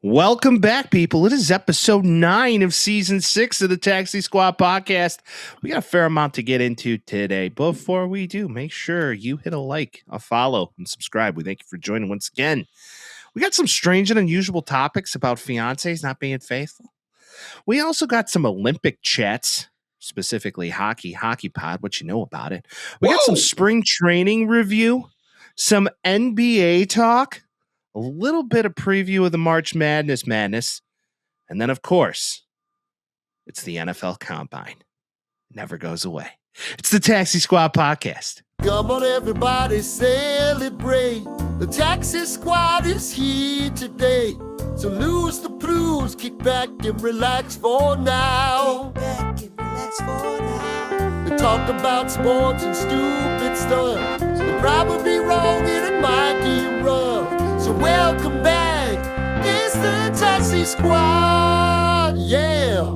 Welcome back, people. It is episode 9 of season 6 of the Taxi Squad podcast. We got a fair amount to get into today. Before we do, make sure you hit a like, a follow, and subscribe. We thank you for joining once again. We got some strange and unusual topics about fiancés not being faithful. We also got some Olympic chats, specifically hockey pod, what you know about it. We got some spring training review, some NBA talk, a little bit of preview of the March Madness, and then, of course, it's the NFL Combine. Never goes away. It's the Taxi Squad podcast. Come on, everybody, celebrate. The Taxi Squad is here today. So lose the blues, kick back and relax for now. They talk about sports and stupid stuff. They're probably wrong and it might get rough. So welcome back, it's the Taxi Squad, yeah.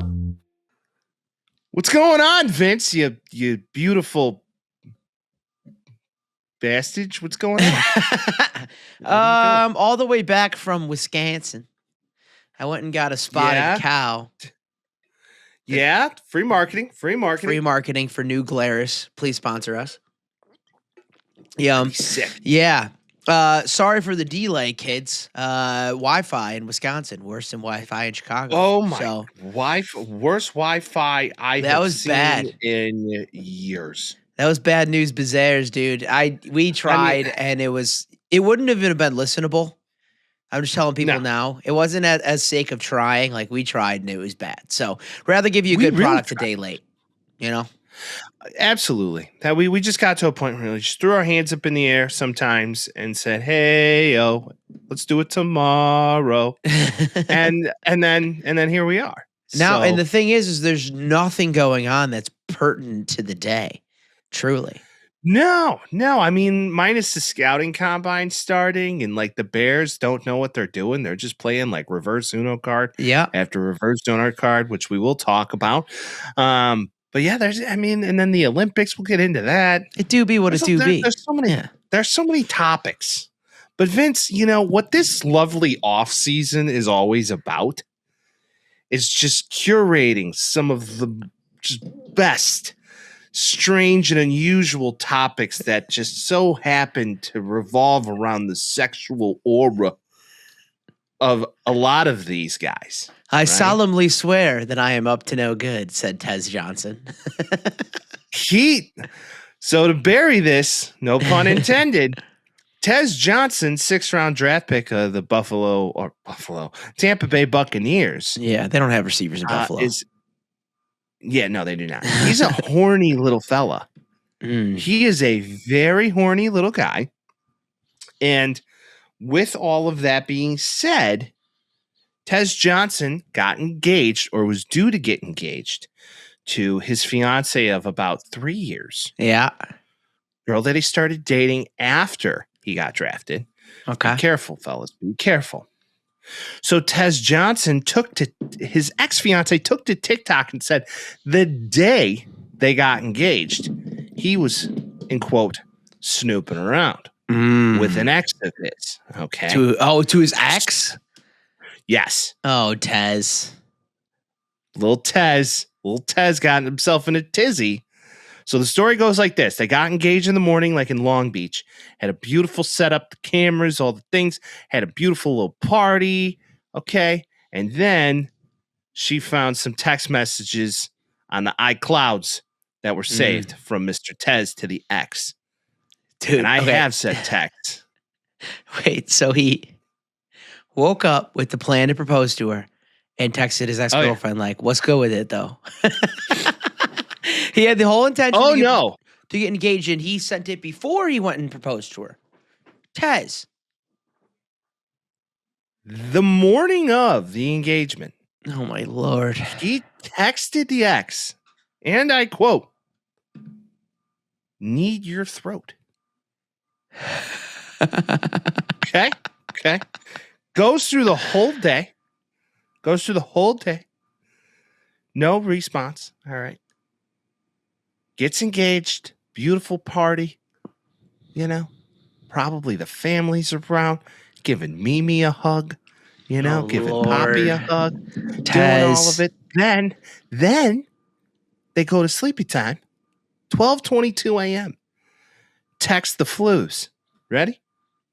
What's going on, Vince? You beautiful bastard. What's going on? All the way back from Wisconsin. I went and got a spotted cow. Yeah, free marketing. Free marketing for New Glarus. Please sponsor us. Sick. Yeah. Sorry for the delay, kids. Wi-Fi in Wisconsin, worse than Wi-Fi in Chicago. Oh my! Worst Wi-Fi I've seen bad in years. That was bad news, bazaars, dude. We tried, and it wouldn't have even been listenable. I'm just telling people now. It wasn't as sake of trying. Like, we tried, and it was bad. So, rather give you a good product a day late. You know. Absolutely. That we just got to a point where we just threw our hands up in the air sometimes and said, "Hey, let's do it tomorrow." and then here we are. Now, and the thing is there's nothing going on that's pertinent to the day. Truly. No. I mean, minus the scouting combine starting, and like the Bears don't know what they're doing. They're just playing like reverse Uno card after reverse Uno card, which we will talk about. But yeah, and then the Olympics, we'll get into that. It do be what it do be. There's so many topics. But Vince, you know what this lovely off season is always about is just curating some of the just best, strange and unusual topics that just so happen to revolve around the sexual aura of a lot of these guys. I solemnly swear that I am up to no good, said Tez Johnson. So to bury this, no pun intended, Tez Johnson, 6th-round draft pick of the Tampa Bay Buccaneers. Yeah, they don't have receivers in Buffalo. No, they do not. He's a horny little fella. He is a very horny little guy. And with all of that being said, Tez Johnson got engaged, or was due to get engaged, to his fiance of about 3 years. Yeah. Girl that he started dating after he got drafted. Okay. Be careful, fellas. Be careful. So Tez Johnson his ex-fiance took to TikTok and said the day they got engaged, he was, in quote, snooping around with an ex of his. Okay. To his ex? Yes. Oh, Tez. Little Tez got himself in a tizzy. So the story goes like this. They got engaged in the morning, like in Long Beach. Had a beautiful setup, the cameras, all the things. Had a beautiful little party. Okay. And then she found some text messages on the iClouds that were saved from Mr. Tez to the ex. Dude, and I have said text. Wait, so he woke up with the plan to propose to her and texted his ex-girlfriend like, "Let's go with it, though." He had the whole intention to get engaged, and he sent it before he went and proposed to her. Tez. The morning of the engagement. Oh, my Lord. He texted the ex, and I quote, "Need your throat." Okay. Goes through the whole day. No response. All right. Gets engaged. Beautiful party. Probably the family's around. Giving Mimi a hug. giving Lord. Poppy a hug, doing all of Tez. it. Then they go to sleepy time, 12:22 a.m. Text the Flues. Ready?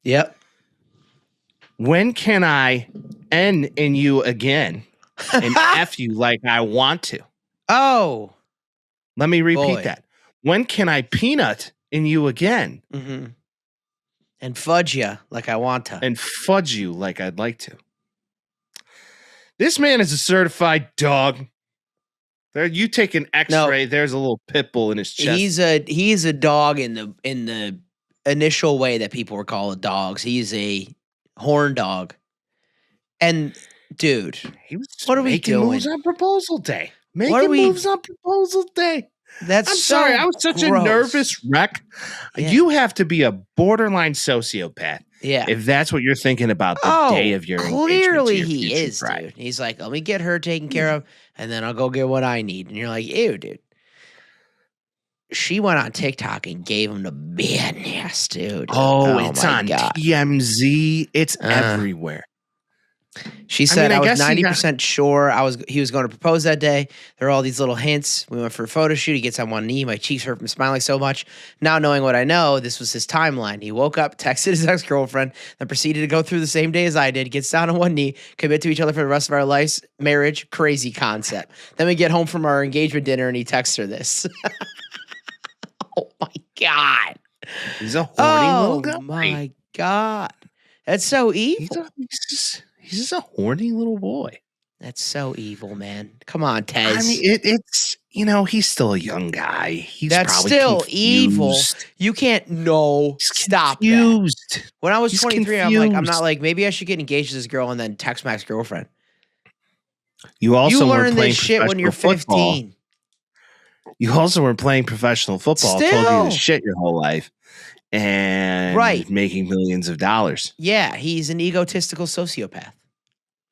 Yep. When can I N in you again and F you like I want to? Oh. Let me repeat Boy. that. When can I peanut in you again Mm-hmm. And fudge you like I want to. and fudge you like I'd like to? This man is a certified dog. There, you take an X-ray. There's a little pit bull in his chest. He's a dog in the initial way that people were called dogs. He's a horn dog. And dude, He was what are we making doing? moves on proposal day. What are we- Moves on proposal day. That's I'm so sorry, I was such a gross. nervous wreck. Yeah. You have to be a borderline sociopath Yeah. if that's what you're thinking about the day of your engagement to clearly your he future is, bride. dude. He's like, let me get her taken care of, and then I'll go get what I need. And you're like, ew, dude. She went on TikTok and gave him the business, dude. Oh, it's my on God. TMZ. It's everywhere. She said, I was guess 90% sure he was going to propose that day. There are all these little hints. We went for a photo shoot. He gets on one knee. My cheeks hurt from smiling so much. Now knowing what I know, this was his timeline. He woke up, texted his ex-girlfriend, then proceeded to go through the same day as I did, gets down on one knee, commit to each other for the rest of our lives, marriage, crazy concept. Then we get home from our engagement dinner and he texts her this. Oh my God. He's a horny little guy. Oh my God. That's so evil. He's just a horny little boy. That's so evil, man. Come on, Tez. I mean, it's he's still a young guy. He's That's probably still confused. evil. You can't He's stop that. confused. When I was He's 23, I'm not confused. like, maybe I should get engaged to this girl and then text my ex-girlfriend. You also You weren't learn playing this shit when you're professional football. 15. You also weren't playing professional football. I told you Still. to shit your whole life and making millions of dollars. Yeah, he's an egotistical sociopath.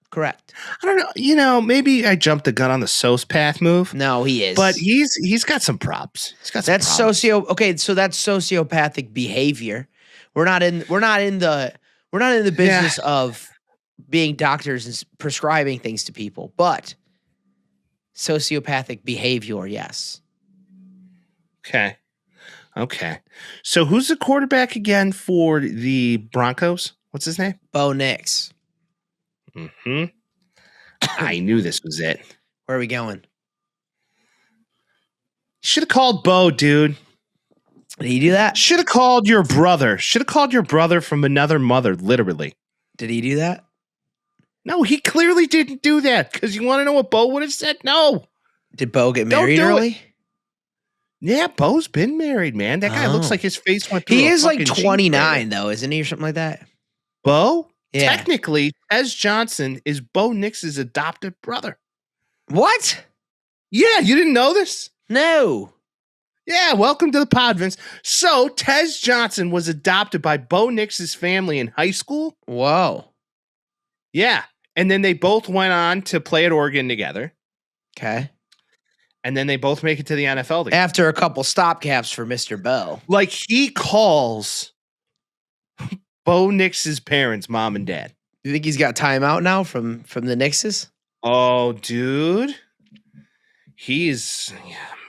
Correct. I don't know. Maybe I jumped the gun on the sociopath move. No, he is. But he's got some props. He's got some That's props. okay, so that's sociopathic behavior. We're not in the business of being doctors and prescribing things to people, but sociopathic behavior, yes. Okay. So who's the quarterback again for the Broncos? What's his name? Bo Nix. Mm-hmm. I knew this was it. Where are we going? Should have called Bo, dude. Did he do that? Should have called your brother. Should have called your brother from another mother, literally. Did he do that? No, he clearly didn't do that. Because you want to know what Bo would have said? No. Did Bo get Don't married do early? it. Yeah, Bo's been married, man. That guy looks like his face went through He a is like fucking 29, though, isn't he, or something like that? Bo? Yeah. Technically, Tez Johnson is Bo Nix's adopted brother. What? Yeah, you didn't know this? No. Yeah, welcome to the pod, Vince. So, Tez Johnson was adopted by Bo Nix's family in high school. Whoa. Yeah. And then they both went on to play at Oregon together. Okay. And then they both make it to the NFL together. After a couple stopgaps for Mr. Bo. Like, he calls Bo Nix's parents, mom and dad. You think he's got timeout now from the Knickses? Oh, dude. He's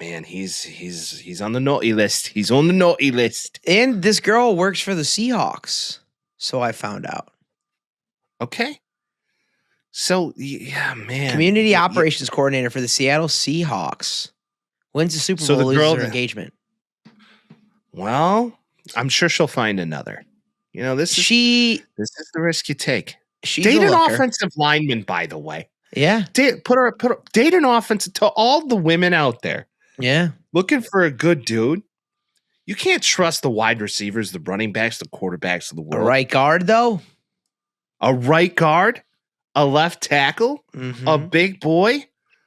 on the naughty list. He's on the naughty list. And this girl works for the Seahawks. So I found out. Okay. So, yeah, man. Community operations coordinator for the Seattle Seahawks. Wins the Super So the Bowl, girl loses her that- engagement. Well, I'm sure she'll find another. This is the risk you take. She's Date a an looker. offensive lineman, by the way. Yeah. Date an offensive to all the women out there Yeah. looking for a good dude. You can't trust the wide receivers, the running backs, the quarterbacks of the A world. right guard, though? A right guard, a left tackle, a big boy.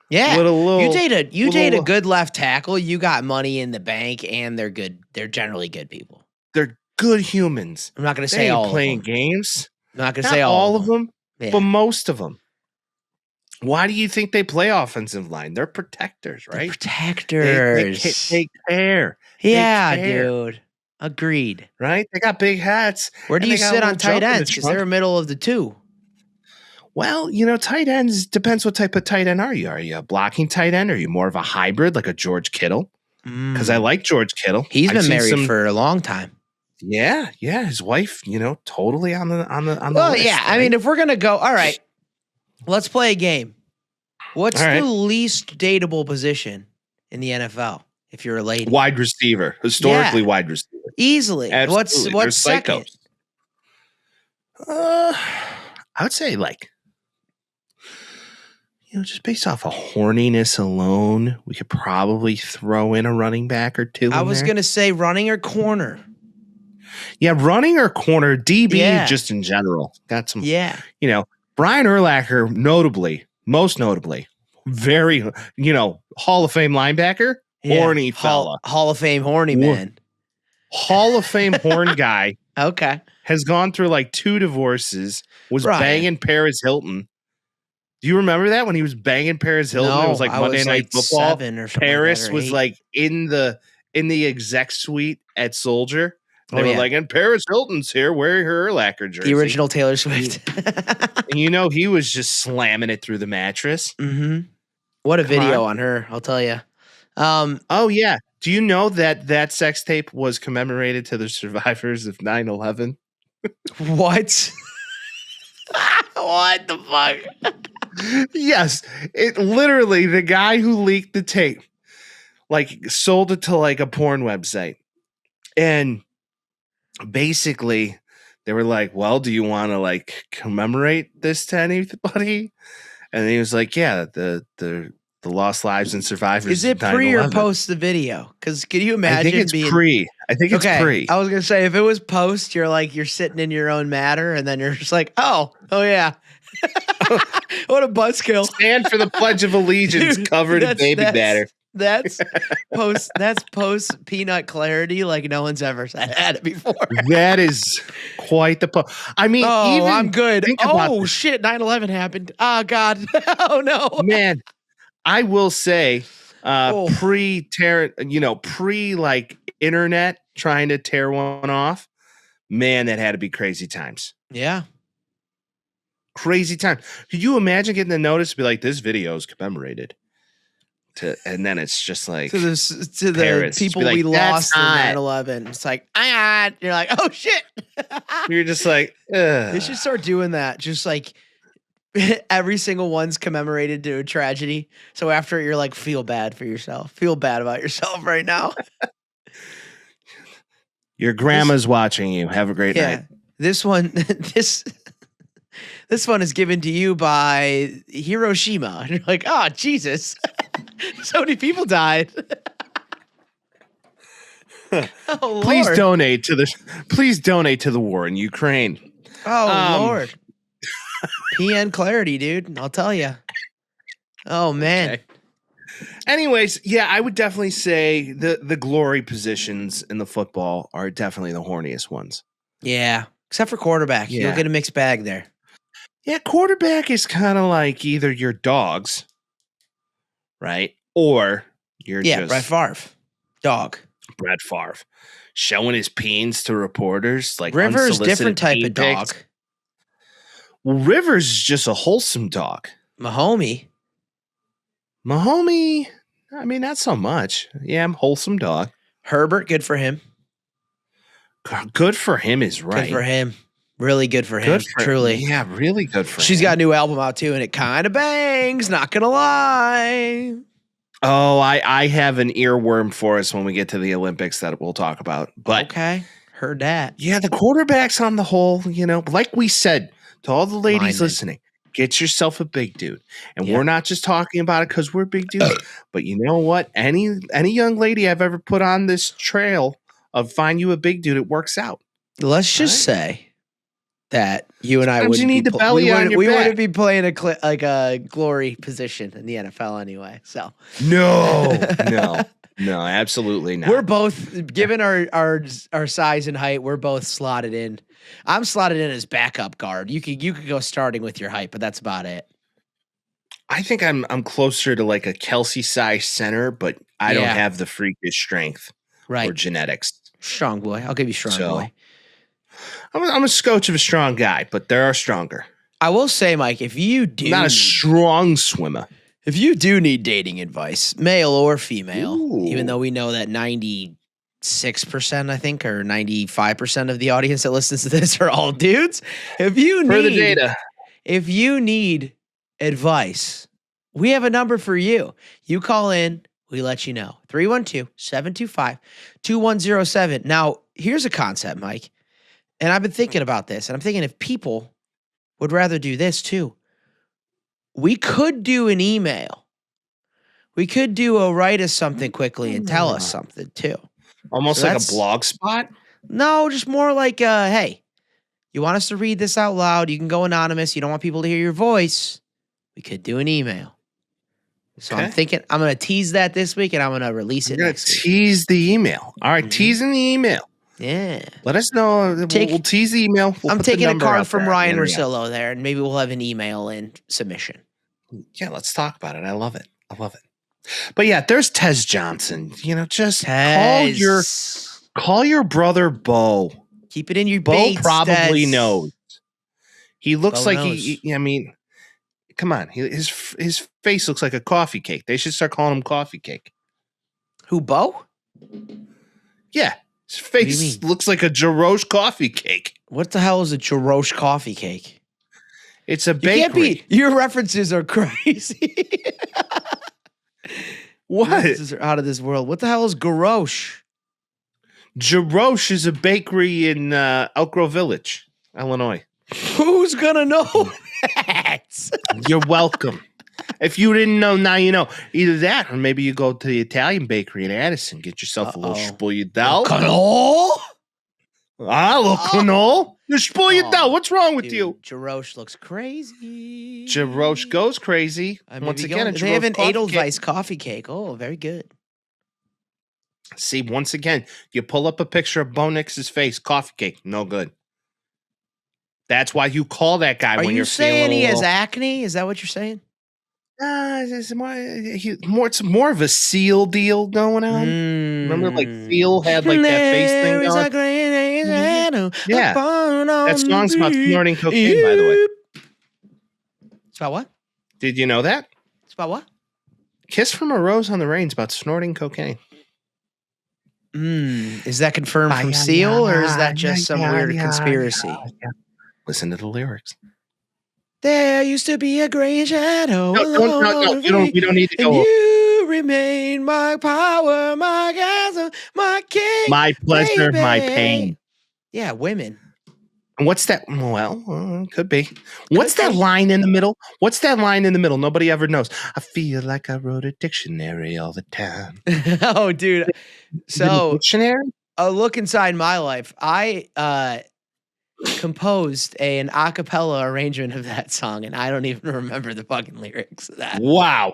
Yeah. With a little, You date a good left tackle, you got money in the bank, and they're good. They're generally good people. They're good humans. I'm not going to They say ain't all playing of them. games. I'm not going to Not say all of them, Yeah. but most of them. Why do you think they play offensive line? They're protectors, They're right? protectors. They care. Yeah, care. dude. Agreed. Right? They got big hats. Where do and you they got a sit on little jump tight in the ends? Because trunk. they're middle of the two. Well, tight ends depends what type of tight end are you. Are you a blocking tight end? Or are you more of a hybrid like a George Kittle? Because I like George Kittle. He's been married for a long time. Yeah, his wife, totally on the Well, list, yeah. right? I mean, if we're gonna go, all right, let's play a game. What's All right. the least dateable position in the NFL if you're a lady? Wide receiver, historically wide receiver, easily. Absolutely. What's second? I would say just based off of horniness alone, we could probably throw in a running back or two. I was gonna say running or corner. Yeah, running or corner, DB just in general. Got some. Yeah. Brian Urlacher, most notably, very Hall of Fame linebacker, horny fella, Hall of Fame horny man, Hall of Fame horn guy. Okay. Has gone through like 2 divorces. Was banging Paris Hilton. Do you remember that when he was banging Paris Hilton? No, it was like Monday Night Football. 7 or something Paris like that, was 8. like in the exec suite at Soldier. They were yeah. like, and Paris Hilton's here wearing her lacquer jersey. The original Taylor Swift. And he was just slamming it through the mattress. Mm-hmm. What a video on her, I'll tell you. Oh, yeah. Do you know that sex tape was commemorated to the survivors of 9/11? What? What the fuck? Yes. It literally, the guy who leaked the tape, sold it to a porn website. And basically, they were like, well, do you want to commemorate this to anybody? And he was like, yeah, the lost lives and survivors. Is it pre or post the video? Because can you imagine? I think it's pre. I think it's pre. I was gonna say if it was post, you're sitting in your own matter, and then you're just like, oh yeah. What a buzzkill! Stand for the Pledge of Allegiance, dude, covered in baby batter. That's post peanut clarity like no one's ever had it before. That is quite the I mean, I'm good. Oh shit, 9/11 happened. Oh God. Oh no. Man, I will say pre internet trying to tear one off. Man, that had to be crazy times. Yeah. Crazy time. Could you imagine getting the notice to be like, this video is commemorated? And then it's just like to the people we lost in 9/11. It's like, you're like, oh shit. You're just like, ugh. They should start doing that. Just like every single one's commemorated to a tragedy. So after you're like, feel bad for yourself. Feel bad about yourself right now. Your grandma's watching you. Have a great night. This one, this one is given to you by Hiroshima. And you're like, oh, Jesus. So many people died. Oh, please donate to the war in Ukraine. Oh, Lord. PN clarity, dude. I'll tell you. Oh, man. Okay. Anyways, yeah, I would definitely say the glory positions in the football are definitely the horniest ones. Yeah. Except for quarterback. Yeah. You'll get a mixed bag there. Yeah, quarterback is kind of like either your dogs, right? Or you're just Brett Favre. Dog. Brett Favre. Showing his peens to reporters. Like Rivers, different type of dog. Well, Rivers is just a wholesome dog. Mahomie, I mean, not so much. Yeah, I'm wholesome dog. Herbert, good for him. Good for him is right. Good for him. Really good for him. Truly. Yeah, really good for him. She's got a new album out too, and it kind of bangs, not gonna lie. Oh, I have an earworm for us when we get to the Olympics that we'll talk about. But okay. Heard that. Yeah, the quarterbacks on the whole, like we said to all the ladies listening, get yourself a big dude. And we're not just talking about it because we're big dudes. But you know what? Any young lady I've ever put on this trail of find you a big dude, it works out. Let's just say that you and I Sometimes wouldn't you need be the belly on your we back. wouldn't be playing a glory position in the NFL anyway. So no, absolutely not. We're both, given our size and height, we're both slotted in. I'm slotted in as backup guard. You could go starting with your height, but that's about it. I think I'm closer to like a Kelsey size center, but I don't have the freakish strength or genetics. Strong boy. I'll give you strong boy. I'm a scotch of a strong guy, but there are stronger. I will say, Mike, if you do not a strong swimmer. If you do need dating advice, male or female, Ooh. even though we know that 96%, I think, or 95% of the audience that listens to this are all dudes. If you need advice, we have a number for you. You call in, we let you know. 312-725-2107. Now, here's a concept, Mike. And I've been thinking about this, and I'm thinking if people would rather do this too. We could do an email. We could do a write us something quickly and tell us something too. Almost like a blog spot? No, just more like, hey, you want us to read this out loud? You can go anonymous. You don't want people to hear your voice. We could do an email. So I'm thinking I'm going to tease that this week and I'm going to release it next week. Tease the email. All right, teasing the email. Yeah. Let us know. We'll tease the email. I'm taking a card from Ryan Rosillo there, and maybe we'll have an email in submission. Yeah, let's talk about it. I love it. But yeah, there's Tez Johnson. Just call your brother Bo. Keep it in your Bo probably knows. He looks Bo like knows. Come on. His face looks like a coffee cake. They should start calling him Coffee Cake. Who, Bo? Yeah. His face looks like a Jaroche coffee cake. What the hell is a Jaroche coffee cake? It's a bakery. Your references are crazy. What? Your references are out of this world. What the hell is Garoche? Jaroche is a bakery in Elk Grove Village, Illinois. Who's gonna know that? You're welcome. If you didn't know, now you know. Either that, or maybe you go to the Italian bakery in Addison, get yourself a little spogliatelle. Cannoli? Cannoli. You're spogliatelle. What's wrong with you? Jaroche looks crazy. Jaroche goes crazy. Once again, they have an Edelweiss coffee cake. Oh, very good. See, once again, you pull up a picture of Bo Nix's face, coffee cake, no good. That's why you call that guy when you're saying he has acne? Is that what you're saying? It's more of a Seal deal going on. Remember, like Seal had like that face thing going. Yeah, that song's about snorting cocaine, by the way. It's about what? Did you know that? It's about what? Kiss from a Rose on the Rain's about snorting cocaine. Is that confirmed from Seal, or is that just some weird conspiracy? Listen to the lyrics. There used to be a gray shadow. No. We don't need to go. You remain my power, my gasm, my king, my pleasure, baby. My pain. Yeah, women. And what's that? Well, could be. What's that line in the middle? Nobody ever knows. I feel like I wrote a dictionary all the time. Oh, dude. So, dictionary? A look inside my life. I composed an a cappella arrangement of that song, and I don't even remember the fucking lyrics of that. Wow.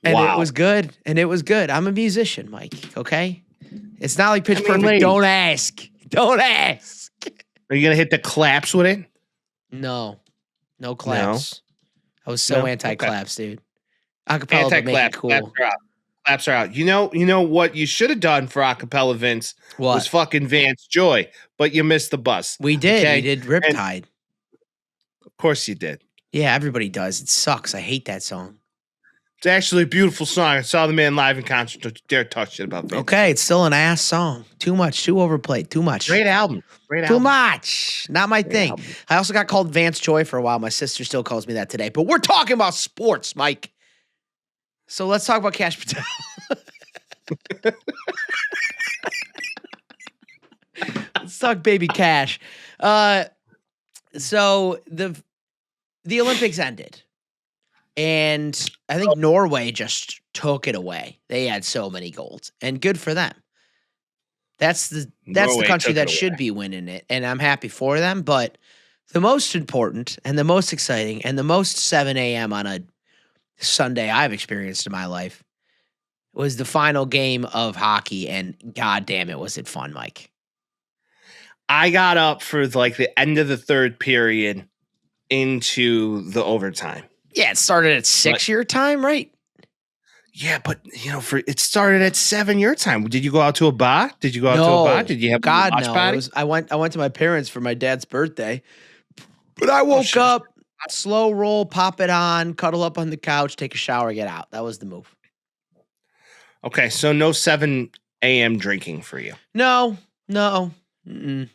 And it was good. I'm a musician, Mike, okay? It's not like Pitch Perfect. Don't ask. Are you going to hit the claps with it? No claps. No? I was so anti-claps, dude. Acapella would make it cool. Claps are out. You know what you should have done for acapella, Vince? What? Was fucking Vance Joy, but you missed the bus. We did. Okay? We did Riptide. Of course you did. Yeah, everybody does. It sucks. I hate that song. It's actually a beautiful song. I saw the man live in concert. Don't you dare talk shit about Vance. Okay, it's still an ass song. Too much. Too overplayed. Too much. Great album. Too much. Not my thing. Album. I also got called Vance Joy for a while. My sister still calls me that today. But we're talking about sports, Mike. So let's talk about Cash Patel. Let's talk baby Cash. So the Olympics ended. And I think Norway just took it away. They had so many golds. And good for them. That's the country that should be winning it. And I'm happy for them. But the most important and the most exciting and the most 7 a.m. on a Sunday I've experienced in my life was the final game of hockey, and goddamn it, was it fun, Mike. I got up for like the end of the third period into the overtime. Yeah, it started at 6 your time, right? Yeah, but it started at 7 your time. Did you go out to a bar? Did you have a watch party? I went to my parents for my dad's birthday. But I woke up slow roll, pop it on, cuddle up on the couch, take a shower, get out. That was the move. Okay, so no 7 a.m. drinking for you. No. Mm-mm.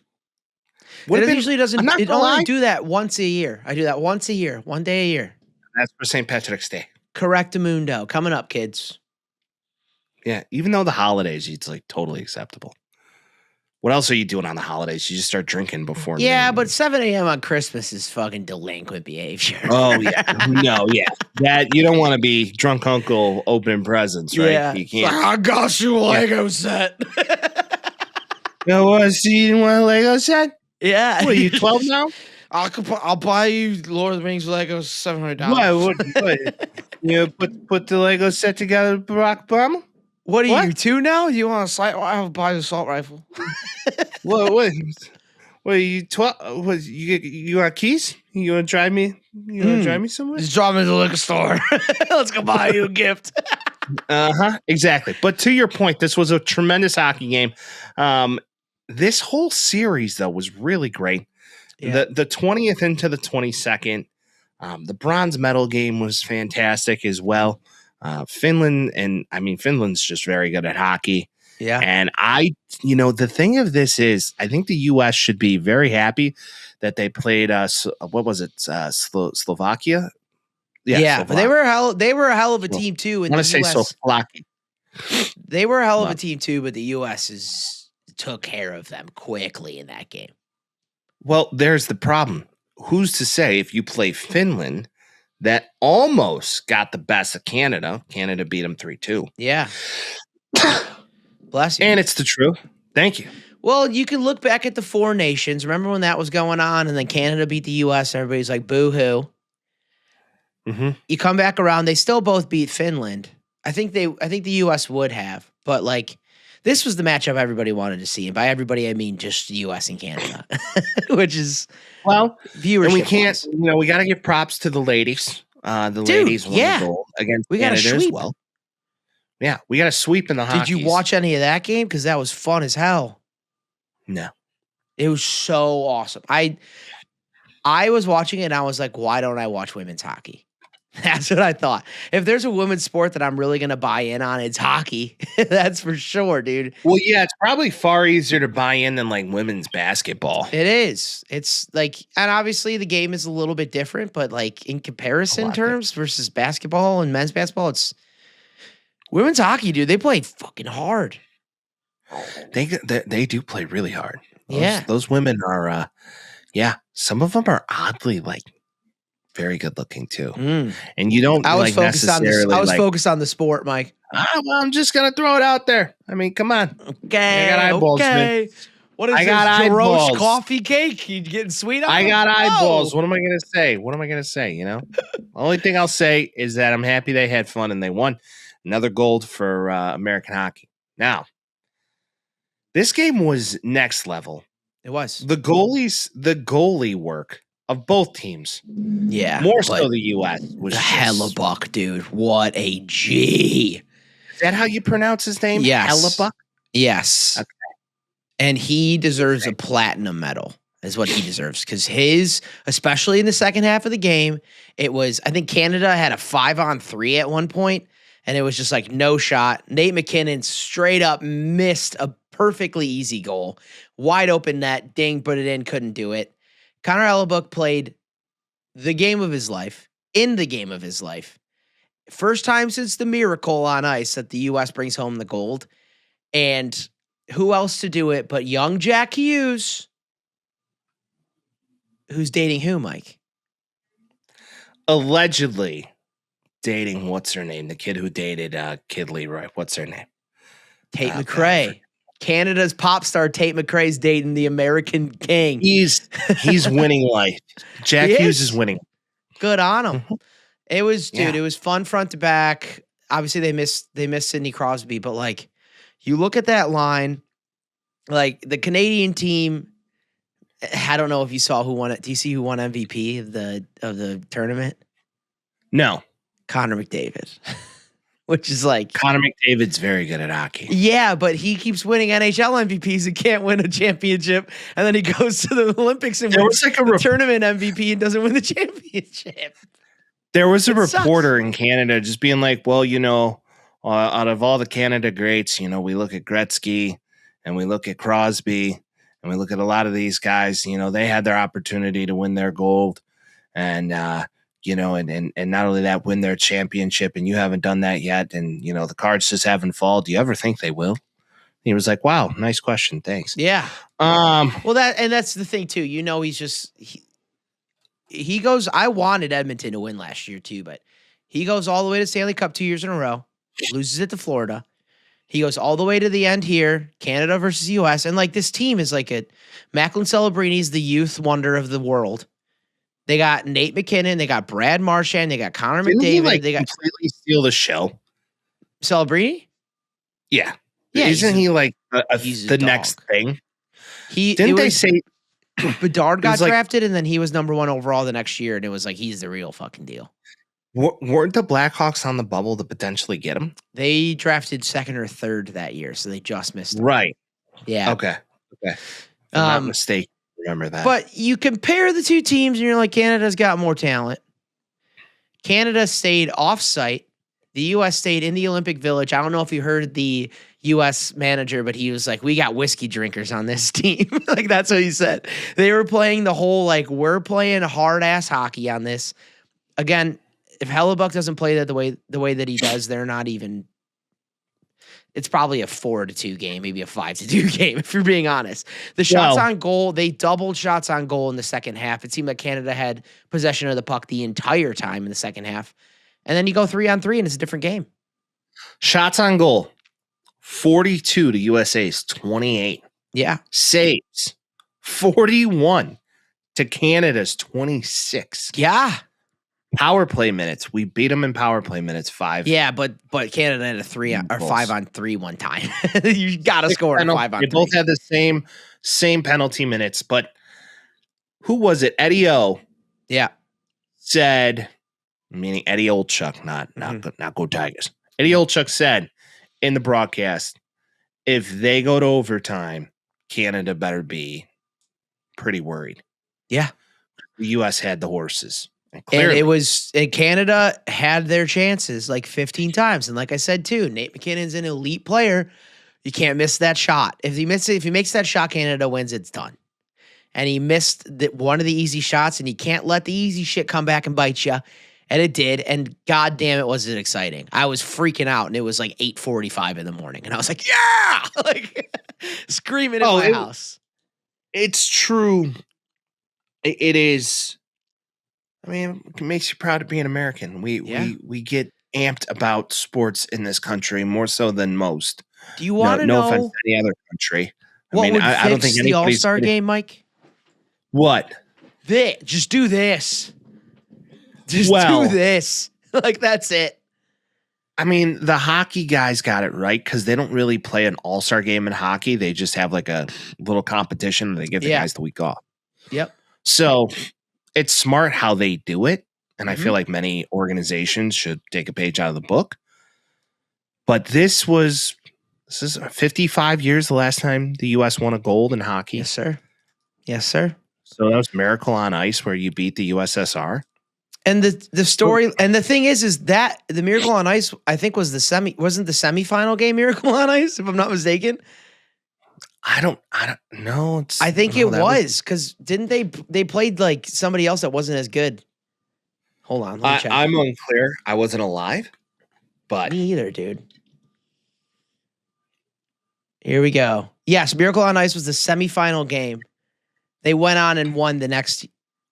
It usually doesn't. I'm not It gonna only lie. do that once a year. I do that once a year, one day a year. That's for St. Patrick's Day. Correctamundo. Coming up, kids. Yeah, even though the holidays, it's like totally acceptable. What else are you doing on the holidays? You just start drinking before Yeah, noon. but 7 a.m. on Christmas is fucking delinquent behavior. Oh, yeah. No, yeah. That you don't want to be drunk uncle opening presents, right? Yeah. You can't. I got you a Lego set. You want to see one Lego set? Yeah. What are you, 12 now? I'll buy you Lord of the Rings Legos $700. What? You put the Lego set together with Barack Obama? What are you, 2 now? You want a sight? I'll buy the assault rifle. What are you 12? What, you got keys? You want to drive me? You want to drive me somewhere? Just drop me to the liquor store. Let's go buy you a gift. Exactly. But to your point, this was a tremendous hockey game. This whole series, though, was really great. Yeah. The 20th into the 22nd, the bronze medal game was fantastic as well. Finland's just very good at hockey. Yeah. And the thing of this is, I think the U.S. should be very happy that they played, what was it, Slovakia? Yeah, but they were a hell of a team too. I want to say Slovakia. They were a hell of a team too, but the U.S. took care of them quickly in that game. Well, there's the problem. Who's to say if you play Finland, that almost got the best of Canada? Canada beat them 3-2. Yeah. Bless you. And it's the truth. Thank you. Well, you can look back at the 4 nations. Remember when that was going on, and then Canada beat the U.S. Everybody's like, boo-hoo. Mm-hmm. You come back around, they still both beat Finland. I think the U.S. would have, but like this was the matchup everybody wanted to see, and by everybody I mean just the U.S. and Canada, which is viewership. And we can't, we got to give props to the ladies. Ladies won the gold against Canada as well. Yeah, we got a sweep in the hockey. Did you watch any of that game? Because that was fun as hell. No, it was so awesome. I was watching it and I was like, why don't I watch women's hockey? That's what I thought. If there's a women's sport that I'm really going to buy in on, it's hockey. That's for sure, dude. Well, yeah, it's probably far easier to buy in than like women's basketball. It is. It's like, and obviously the game is a little bit different, but like in comparison terms versus basketball and men's basketball, it's women's hockey, dude. They play fucking hard. They do play really hard. Those women are, some of them are oddly like very good looking too. And you don't focused on the sport, Mike. Well, I'm just gonna throw it out there. I mean, come on. Okay. I got eyeballs, man. What is this? Roche coffee cake? You getting sweet on I got eyeballs. What am I gonna say? Only thing I'll say is that I'm happy they had fun and they won another gold for American hockey. Now, this game was next level. It was. The goalie work of both teams. Yeah. More so the U.S. was the Hellebuck, dude. What a G. Is that how you pronounce his name? Yes. Hellebuck? Yes. Okay. And he deserves a platinum medal is what he deserves. Because especially in the second half of the game, I think Canada had a 5-on-3 at one point, and it was just like no shot. Nate McKinnon straight up missed a perfectly easy goal. Wide open net. Ding, put it in, couldn't do it. Connor Hellebuck played the game of his life, in the game of his life. First time since the miracle on ice that the U.S. brings home the gold. And who else to do it but young Jack Hughes, who's dating who, Mike? Allegedly dating, what's her name? The kid who dated Kid Leroy. What's her name? Tate McRae. Canada's pop star Tate McRae's dating the American king. He's winning life. Jack Hughes is winning. Good on him. It was, dude, it was fun front to back. Obviously they missed Sidney Crosby, but like you look at that line, like the Canadian team, I don't know if you saw who won it. Do you see who won MVP of the tournament? No. Connor McDavid. which is like Connor McDavid's very good at hockey. Yeah, but he keeps winning NHL MVPs and can't win a championship, and then he goes to the Olympics and wins like a tournament MVP and doesn't win the championship. There was a reporter in Canada just being like, well, out of all the Canada greats, we look at Gretzky and we look at Crosby and we look at a lot of these guys, they had their opportunity to win their gold and, and not only that, win their championship, and you haven't done that yet. And, the cards just haven't fallen. Do you ever think they will? He was like, wow, nice question. Thanks. Yeah. Well, that's the thing too. He's just, he goes, I wanted Edmonton to win last year too, but he goes all the way to Stanley Cup 2 years in a row, loses it to Florida. He goes all the way to the end here, Canada versus US. And like this team is like Macklin Celebrini's the youth wonder of the world. They got Nate McKinnon, they got Brad Marchand, they got Connor McDavid. They got completely steal the show. Celebrini? Yeah. Isn't he like the next thing? They say Bedard got drafted and then he was number 1 overall the next year, and it was like he's the real fucking deal. Weren't the Blackhawks on the bubble to potentially get him? They drafted 2nd or 3rd that year, so they just missed him. Right. Yeah. Okay. I'm not mistaken. Remember that. But you compare the two teams and you're like, Canada's got more talent. Canada stayed off-site. The U.S. stayed in the Olympic Village. I don't know if you heard the U.S. manager, but he was like, we got whiskey drinkers on this team. Like, that's what he said. They were playing the whole, like, we're playing hard-ass hockey on this. Again, if Hellebuck doesn't play that the way that he does, they're not even... It's probably a 4-2 game, maybe a 5-2 game, if you're being honest. The shots on goal, they doubled shots on goal in the second half. It seemed like Canada had possession of the puck the entire time in the second half. And then you go 3-on-3 and it's a different game. Shots on goal, 42 to USA's 28. Yeah. Saves, 41 to Canada's 26. Yeah. Power play minutes. We beat them in power play minutes 5. Yeah, but Canada had a 5-on-3 one time. You got to score a 5-on-3. They both had the same penalty minutes, but who was it? Eddie O. Yeah. Said, meaning Eddie Olchuk, not Go Tigers. Eddie Olchuk said in the broadcast, if they go to overtime, Canada better be pretty worried. Yeah. The U.S. had the horses. And Canada had their chances like 15 times. And like I said, too, Nate McKinnon's an elite player. You can't miss that shot. If he makes that shot, Canada wins, it's done. And he missed one of the easy shots, and you can't let the easy shit come back and bite you. And it did. And God damn it, was it exciting. I was freaking out, and it was like 8:45 in the morning. And I was like, yeah! Like screaming in my house. It's true. It is. I mean, it makes you proud to be an American. We get amped about sports in this country more so than most. Do you want to know? No offense to any other country. I don't think the All-Star game, Mike. What? Just do this. Do this. Like, that's it. I mean, the hockey guys got it right because they don't really play an all-star game in hockey. They just have like a little competition and they give the guys the week off. Yep. So it's smart how they do it. And I feel like many organizations should take a page out of the book. But this is 55 years the last time the U.S. won a gold in hockey. Yes, sir. Yes, sir. So that was Miracle on Ice where you beat the USSR. And the story and the thing is that the Miracle on Ice, I think wasn't the semifinal game Miracle on Ice, if I'm not mistaken. I don't know. I think it was because didn't they played like somebody else that wasn't as good. Hold on, let me check. I'm unclear. I wasn't alive, but me either, dude. Here we go. Yes, Miracle on Ice was the semifinal game. They went on and won the next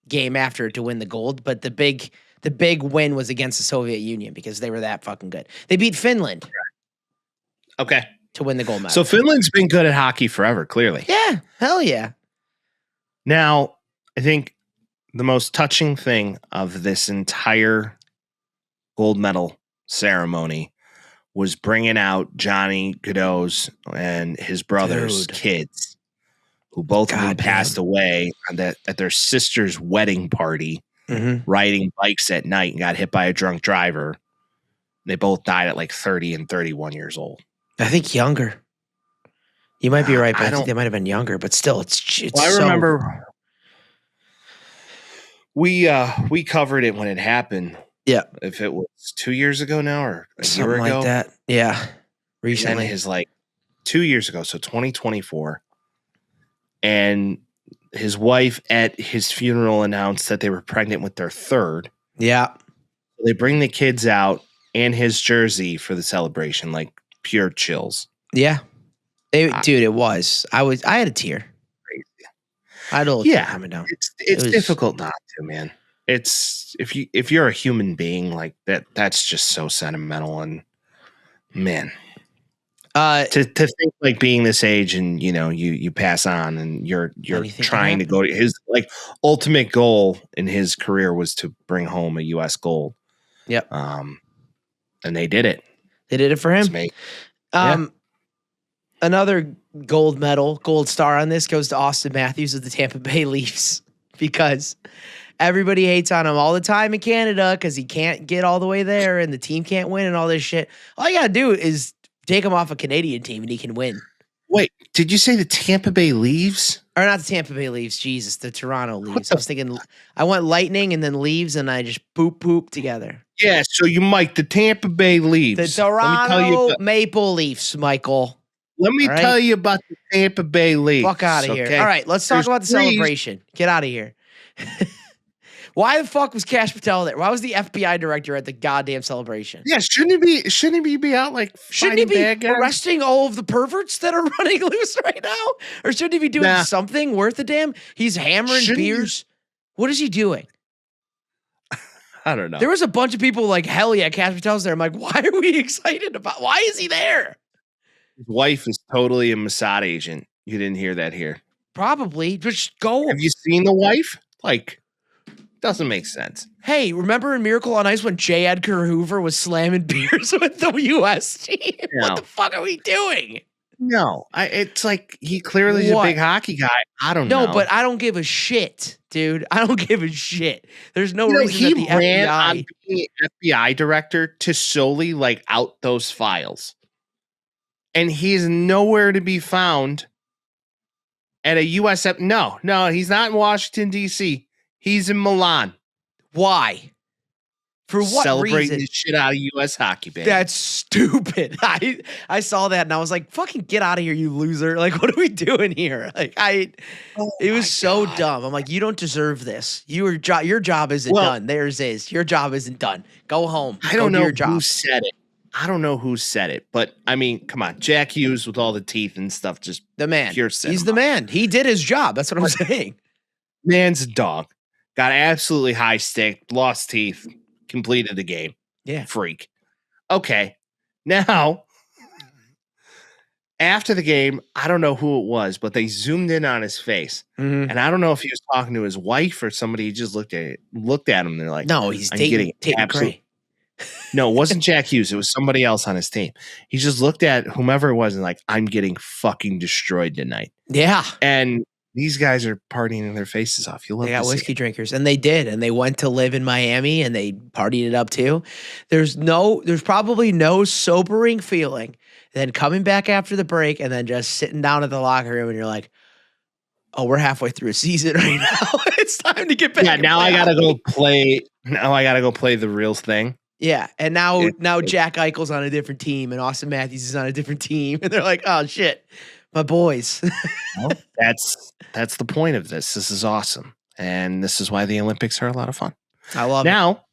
game after to win the gold, but the big win was against the Soviet Union because they were that fucking good. They beat Finland. Okay. To win the gold medal. So Finland's been good at hockey forever, clearly. Yeah, hell yeah. Now, I think the most touching thing of this entire gold medal ceremony was bringing out Johnny Godot's and his brother's kids, who both have passed away at their sister's wedding party, riding bikes at night and got hit by a drunk driver. They both died at like 30 and 31 years old. I think younger. You might be right, but I think they might have been younger. But still, it's I remember we covered it when it happened. Yeah. If it was 2 years ago now or a Something year ago. like that. Yeah. Recently. And his 2 years ago, so 2024. And his wife at his funeral announced that they were pregnant with their third. Yeah. They bring the kids out and his jersey for the celebration, like pure chills. Yeah. Dude, it was. I had a tear. Crazy. I had a little tear coming down. It's difficult not to, man. It's if you're a human being like that's just so sentimental and man. To think like being this age and you pass on and you're trying to go to his ultimate goal in his career was to bring home a US gold. Yep. And they did it. They did it for him. Another gold star on this goes to Austin Matthews of the Tampa Bay Leafs because everybody hates on him all the time in Canada because he can't get all the way there and the team can't win and all this shit. All you got to do is take him off a Canadian team and he can win. Wait, did you say the Tampa Bay Leaves? Or not the Tampa Bay Leaves, Jesus, the Toronto Leaves. I was thinking, I went Lightning and then Leaves and I just poop together. Yeah, so the Tampa Bay Leaves. The Toronto Maple Leafs, Michael. Let me tell you about the Tampa Bay Leafs. Fuck out of here. All right, let's talk about the celebration. Get out of here. Why the fuck was Kash Patel there? Why was the FBI director at the goddamn celebration? Yeah, shouldn't he be out shouldn't he be arresting all of the perverts that are running loose right now? Or shouldn't he be doing something worth a damn? He's hammering beers. What is he doing? I don't know. There was a bunch of people like, hell yeah, Kash Patel's there. I'm like, why are we excited about? Why is he there? His wife is totally a Mossad agent. You didn't hear that here. Probably. Just go. Have you seen the wife? Doesn't make sense. Hey, remember in Miracle on Ice when J. Edgar Hoover was slamming beers with the U.S. team? No. What the fuck are we doing? No, it's like he clearly is a big hockey guy. I don't know. No, but I don't give a shit, dude. I don't give a shit. There's no reason that the ran FBI on being FBI director to solely out those files, and he's nowhere to be found at a U.S. No, he's not in Washington D.C. He's in Milan. Why? For what Celebrating reason? the shit out of U.S. hockey, baby. That's stupid. I saw that and I was like, fucking get out of here, you loser. Like, what are we doing here? It was so dumb. I'm like, you don't deserve this. Your job isn't done. Theirs is. Your job isn't done. Go home. I don't know who said it. I don't know who said it, but I mean, come on. Jack Hughes with all the teeth and stuff, just the man. Pure He's the man. He did his job. That's what I'm saying. Man's a dog. Got absolutely high stick, lost teeth, completed the game. Yeah. Freak. Okay. Now, after the game, I don't know who it was, but they zoomed in on his face. Mm-hmm. And I don't know if he was talking to his wife or somebody. He just looked at him and they're like, no, he's dating Gray. No, it wasn't Jack Hughes. It was somebody else on his team. He just looked at whomever it was and like, I'm getting fucking destroyed tonight. Yeah. And these guys are partying their faces off. You love they got whiskey drinkers, and they did, and they went to live in Miami, and they partied it up too. There's probably no sobering feeling than coming back after the break and then just sitting down at the locker room, and you're like, "Oh, we're halfway through a season right now. It's time to get back." Yeah, now I gotta go play. Now I gotta go play the real thing. Yeah, and now Jack Eichel's on a different team, and Austin Matthews is on a different team, and they're like, "Oh shit." My boys. Well, that's the point of this. This is awesome. And this is why the Olympics are a lot of fun. I love it. Now,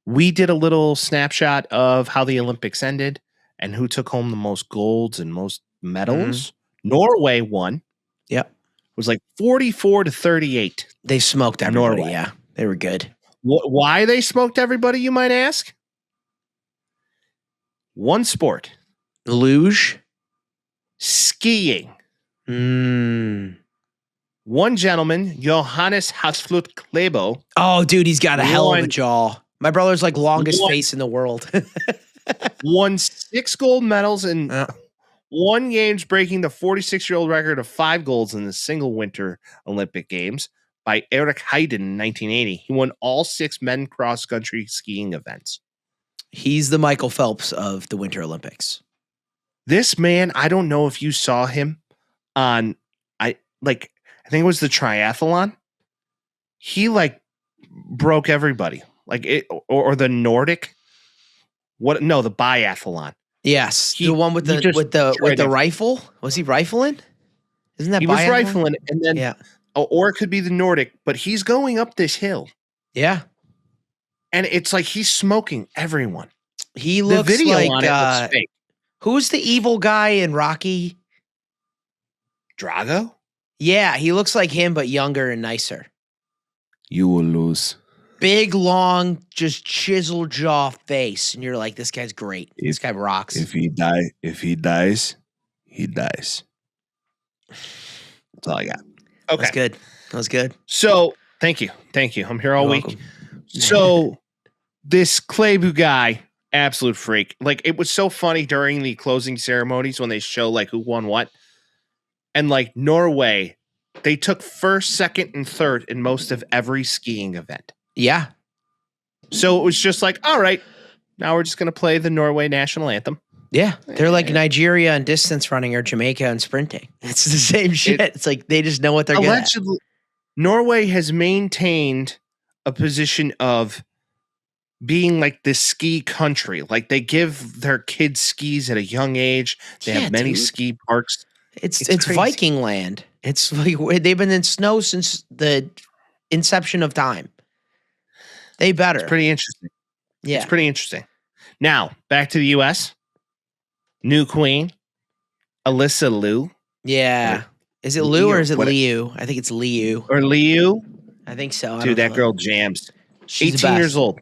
we did a little snapshot of how the Olympics ended and who took home the most golds and most medals. Mm-hmm. Norway won. Yep. It was 44-38. They smoked everybody. Norway. Yeah. They were good. Why they smoked everybody, you might ask? One sport. Luge. Skiing. One gentleman, Johannes Hasflut Klebo. Oh, dude, he's got a hell of a jaw. My brother's longest face in the world. Won 6 gold medals and 1 games, breaking the 46-year-old record of 5 golds in the single Winter Olympic Games by Eric Heiden in 1980. He won all 6 men cross-country skiing events. He's the Michael Phelps of the Winter Olympics. This man, I don't know if you saw him on, I think it was the triathlon. He broke everybody, or the Nordic. What? No, the biathlon. Yes, the one with the rifle. Was he rifling? Isn't that he was rifling? And then or it could be the Nordic. But he's going up this hill. Yeah, and it's like he's smoking everyone. He looks the video like on it looks fake. Who's the evil guy in Rocky? Drago? Yeah, he looks like him, but younger and nicer. You will lose. Big, long, just chisel jaw face. And you're like, this guy's great. This guy rocks. If he dies, he dies. That's all I got. Okay. That was good. So, thank you. I'm here all week. So, this Klebu guy, absolute freak. It was so funny during the closing ceremonies when they show who won what. And Norway, they took first, second, and third in most of every skiing event. Yeah. So it was just all right, now we're just going to play the Norway national anthem. Yeah. They're like Nigeria in distance running or Jamaica in sprinting. It's the same shit. It's like they just know what they're good at. Norway has maintained a position of being this ski country. They give their kids skis at a young age. They have many ski parks. It's Viking land. It's they've been in snow since the inception of time. They better. It's pretty interesting. Yeah. It's pretty interesting. Now, back to the U.S. New queen, Alyssa Liu. Yeah. Is it Liu or is it Liu? I think it's Liu. Or Liu. I think so. Dude, that girl jams. She's 18 years old.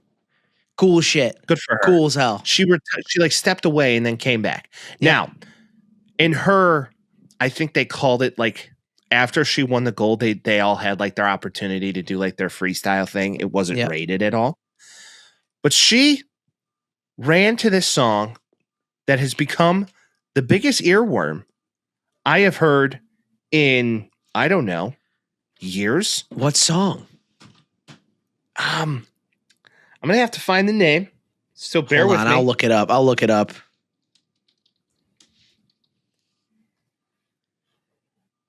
Cool shit. Good for her. Cool as hell. She stepped away and then came back. Yeah. Now, in her, I think they called it after she won the gold, they all had their opportunity to do their freestyle thing. It wasn't rated at all. But she ran to this song that has become the biggest earworm I have heard in, I don't know, years. What song? I'm going to have to find the name. So bear with me. I'll look it up.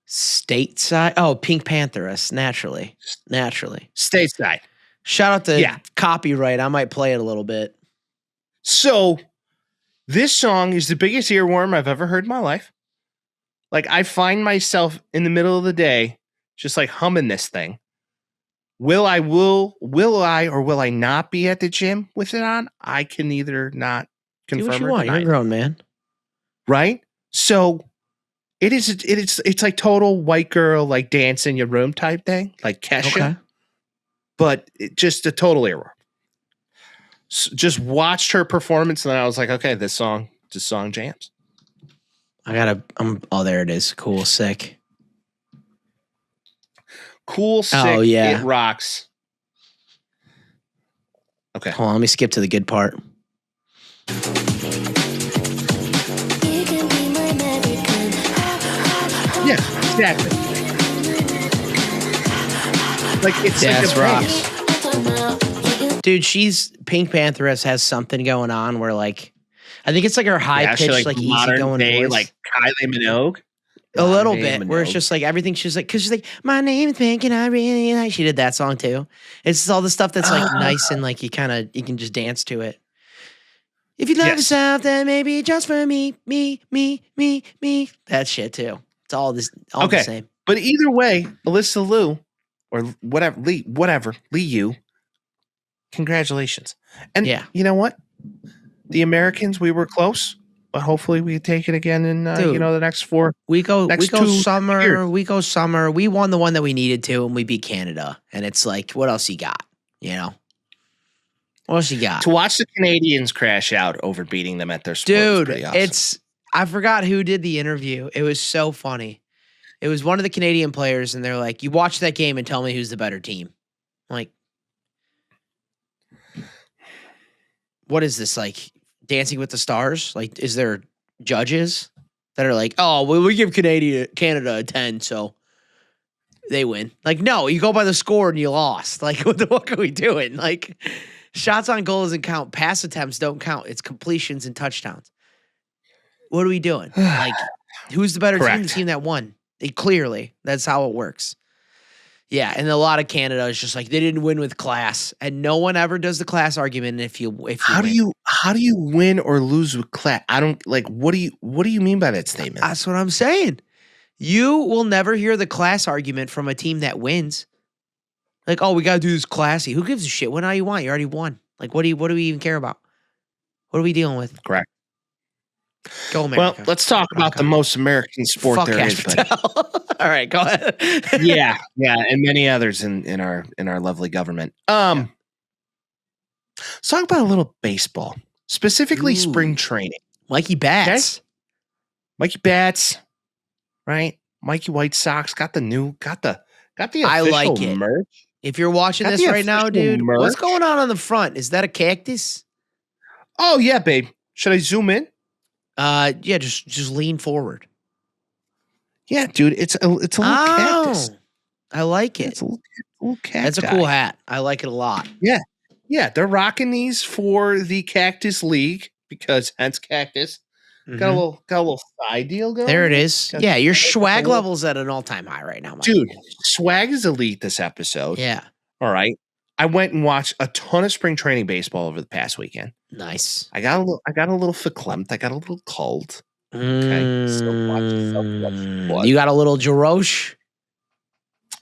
Stateside. Oh, Pink Pantheress. Naturally. Stateside. Shout out to copyright. I might play it a little bit. So this song is the biggest earworm I've ever heard in my life. I find myself in the middle of the day just humming this thing. Will I or will I not be at the gym with it on? I can either not confirm do what you or want. deny. You're a grown man. Right? So it's total white girl dance in your room type thing, Kesha. Okay. But just a total error. Just watched her performance and then I was like, okay, this song jams. There it is. Cool, sick. Cool, sick. Oh, yeah. It rocks. Okay. Hold on, let me skip to the good part. Yeah, exactly. It's rocks. Dude, Pink Pantheress has something going on where I think it's her high pitched easy going day, voice. Kylie Minogue. A little bit, where it's just everything. She's because she's my name is Pink and I really like. She did that song too. It's just all the stuff that's nice and you can just dance to it. If you love yourself, then maybe just for me. That shit too. It's all the same. But either way, Alyssa Liu or whatever Liu. Congratulations. And you know what? The Americans, we were close. But hopefully we take it again in the next 4. We go summer. Years. We go summer. We won the one that we needed to, and we beat Canada. And it's what else you got? What else you got? To watch the Canadians crash out over beating them at their sport. Dude, is awesome. I forgot who did the interview. It was so funny. It was one of the Canadian players, and they're like, "You watch that game and tell me who's the better team." I'm like, what is this Dancing with the Stars? Is there judges that are oh, well, we give Canada a 10, so they win? No, you go by the score and you lost. What the fuck are we doing? Shots on goal doesn't count. Pass attempts don't count. It's completions and touchdowns. What are we doing? Like, who's the better team? Correct. The team that won. Clearly, that's how it works. Yeah, and a lot of Canada is just like they didn't win with class, and no one ever does the class argument. If you how win. do you win or lose with class? I don't like. What do you mean by that statement? That's what I'm saying. You will never hear the class argument from a team that wins. Like, oh, we gotta do this classy. Who gives a shit? Win all you want. You already won. Like, what do we even care about? What are we dealing with? Correct. Go America. Well, let's talk about the most American sport Fuck there is. Buddy. All right, go ahead. yeah, and many others in our lovely government. Let's talk about a little baseball, specifically spring training. Mikey Bats. Okay? Mikey Bats, right? Mikey White Sox got the official I like it. merch. If you're watching this right now, dude, what's going on the front? Is that a cactus? Oh yeah, babe. Should I zoom in? Yeah, just lean forward. Yeah, dude, it's a little cactus. I like it. It's a little cactus. That's a cool hat. I like it a lot. Yeah, they're rocking these for the Cactus League because hence cactus. Got a little side deal going. There it is. Yeah, your swag level's at an all-time high right now, Mike. Dude. Swag is elite this episode. Yeah. All right. I went and watched a ton of spring training baseball over the past weekend. Nice. I got a little verklempt. I got a little cold. Okay. So watch yourself. You got a little Jaroche?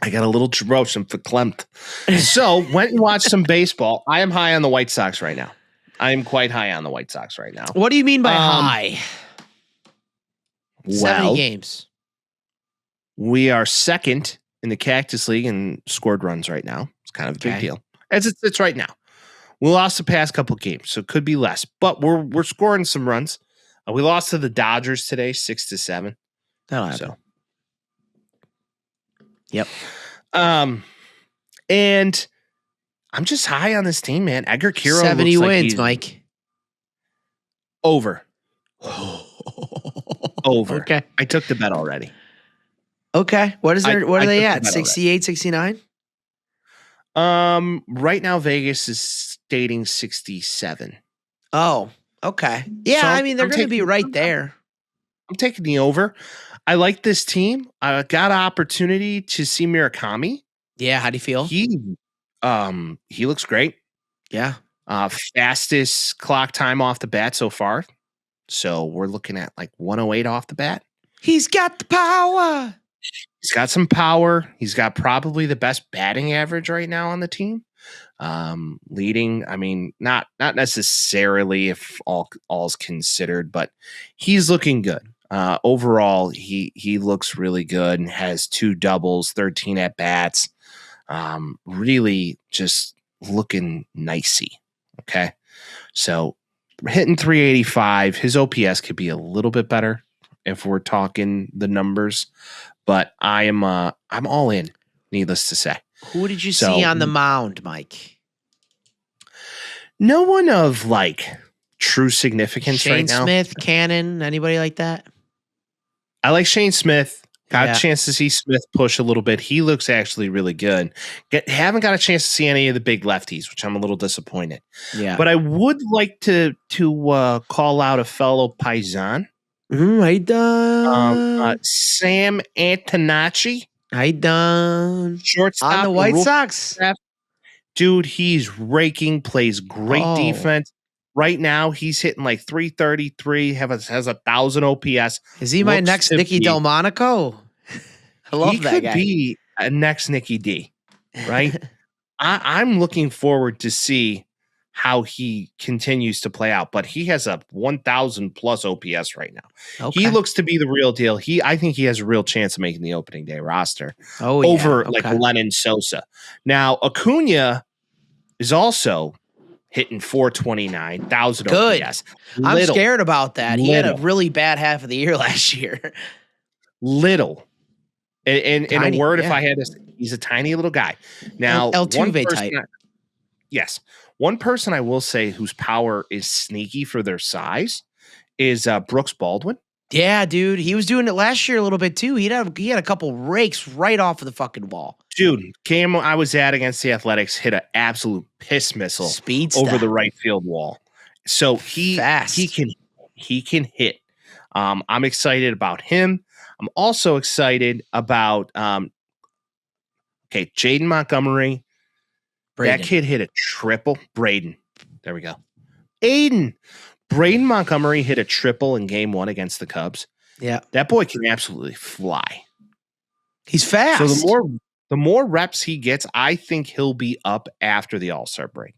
I got a little Jaroche and verklempt. So went and watched some baseball. I am high on the White Sox right now. I am quite high on the White Sox right now. What do you mean by high? 70 Well, games. We are second in the Cactus League in scored runs right now. It's kind of a big deal. As it's right now. We lost the past couple games, so it could be less. But we're scoring some runs. We lost to the Dodgers today, 6-7. That'll happen. So. Yep. And I'm just high on this team, man. Edgar Kiro 70 looks wins, like Mike. Over. Over. Okay. I took the bet already. Okay. What are they at? the bet 68, 69? Right now Vegas is stating 67. Oh, okay. Yeah, So I mean, they're I'm going to be taking- right there. I'm taking the over. I like this team. I got an opportunity to see Murakami. Yeah, how do you feel? He looks great. Yeah. Fastest clock time off the bat so far. So we're looking at like 108 off the bat. He's got the power. He's got some power. He's got probably the best batting average right now on the team. Leading, I mean, not necessarily if all's considered, but he's looking good. Overall, he looks really good and has 2 doubles, 13 at bats. Really just looking nicey. Okay. So hitting 385, his OPS could be a little bit better if we're talking the numbers, but I'm all in, needless to say. Who did you see on the mound, Mike? No one of like true significance Shane right now. Smith, Cannon, anybody like that? I like Shane Smith. Got Yeah. a chance to see Smith push a little bit. He looks actually really good. Haven't got a chance to see any of the big lefties, which I'm a little disappointed. Yeah. But I would like to call out a fellow Paisan, I done. Sam Antonacci, I done. shortstop On the White rookie Sox. draft. Dude, he's raking, plays great Oh. defense. Right now, he's hitting like 333, has 1,000 OPS. Is he my Looks next to Nicky be- Delmonico? I love he that could guy. be a next Nicky D, right? I'm looking forward to see how he continues to play out, but he has a 1,000 plus OPS right now. Okay. He looks to be the real deal. I think he has a real chance of making the opening day roster over like Lennon Sosa. Now, Acuna is also hitting 429,000 Good. OPS. I'm scared about that. He had a Little. really bad half of the year last year. Little. In a Tiny, word, if yeah. I had to, he's a tiny little guy. Now, Altuve type. Yes. One person I will say whose power is sneaky for their size is Brooks Baldwin. Yeah, dude. He was doing it last year a little bit too. He had a couple rakes right off of the fucking wall. Dude, game I was at against the Athletics hit an absolute piss missile over the right field wall. So he can hit. I'm excited about him. I'm also excited about Jaden Montgomery. Braden. That kid hit a triple. Braden. There we go. Braden Montgomery hit a triple in game 1 against the Cubs. Yeah. That boy can absolutely fly. He's fast. So the more reps he gets, I think he'll be up after the All-Star break.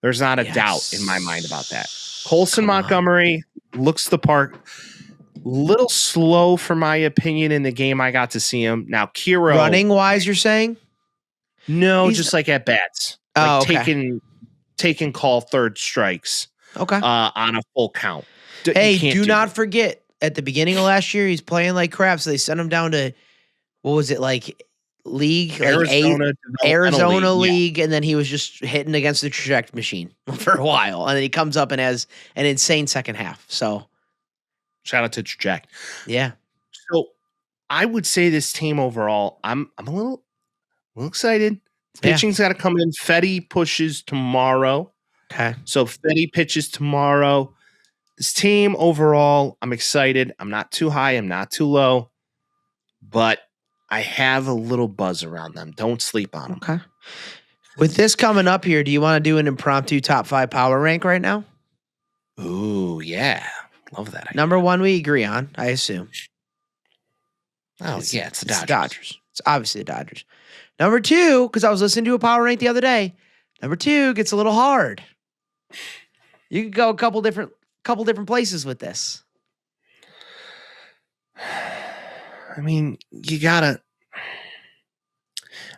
There's not a doubt in my mind about that. Colson Montgomery looks the part. Little slow for my opinion in the game I got to see him. Now, Kiro. Running wise, you're saying? No, just like at bats. Taking call third strikes. Okay. On a full count. Hey, do not forget, at the beginning of last year, he's playing like crap, so they sent him down to, what was it, like league? Arizona League, and then he was just hitting against the traject machine for a while. And then he comes up and has an insane second half. So shout out to Traject. Yeah. So I would say this team overall, I'm a little excited. Pitching's got to come in. Fetty pushes tomorrow. Okay. So Fetty pitches tomorrow. This team overall, I'm excited. I'm not too high. I'm not too low. But I have a little buzz around them. Don't sleep on them. Okay. With this coming up here, do you want to do an impromptu top 5 power rank right now? Ooh, yeah. Love that idea. Number 1 we agree on, I assume. Oh, it's the Dodgers. It's the Dodgers. It's obviously the Dodgers. Number 2, because I was listening to a power rank the other day, number 2 gets a little hard. You could go a couple different places with this. I mean, you gotta.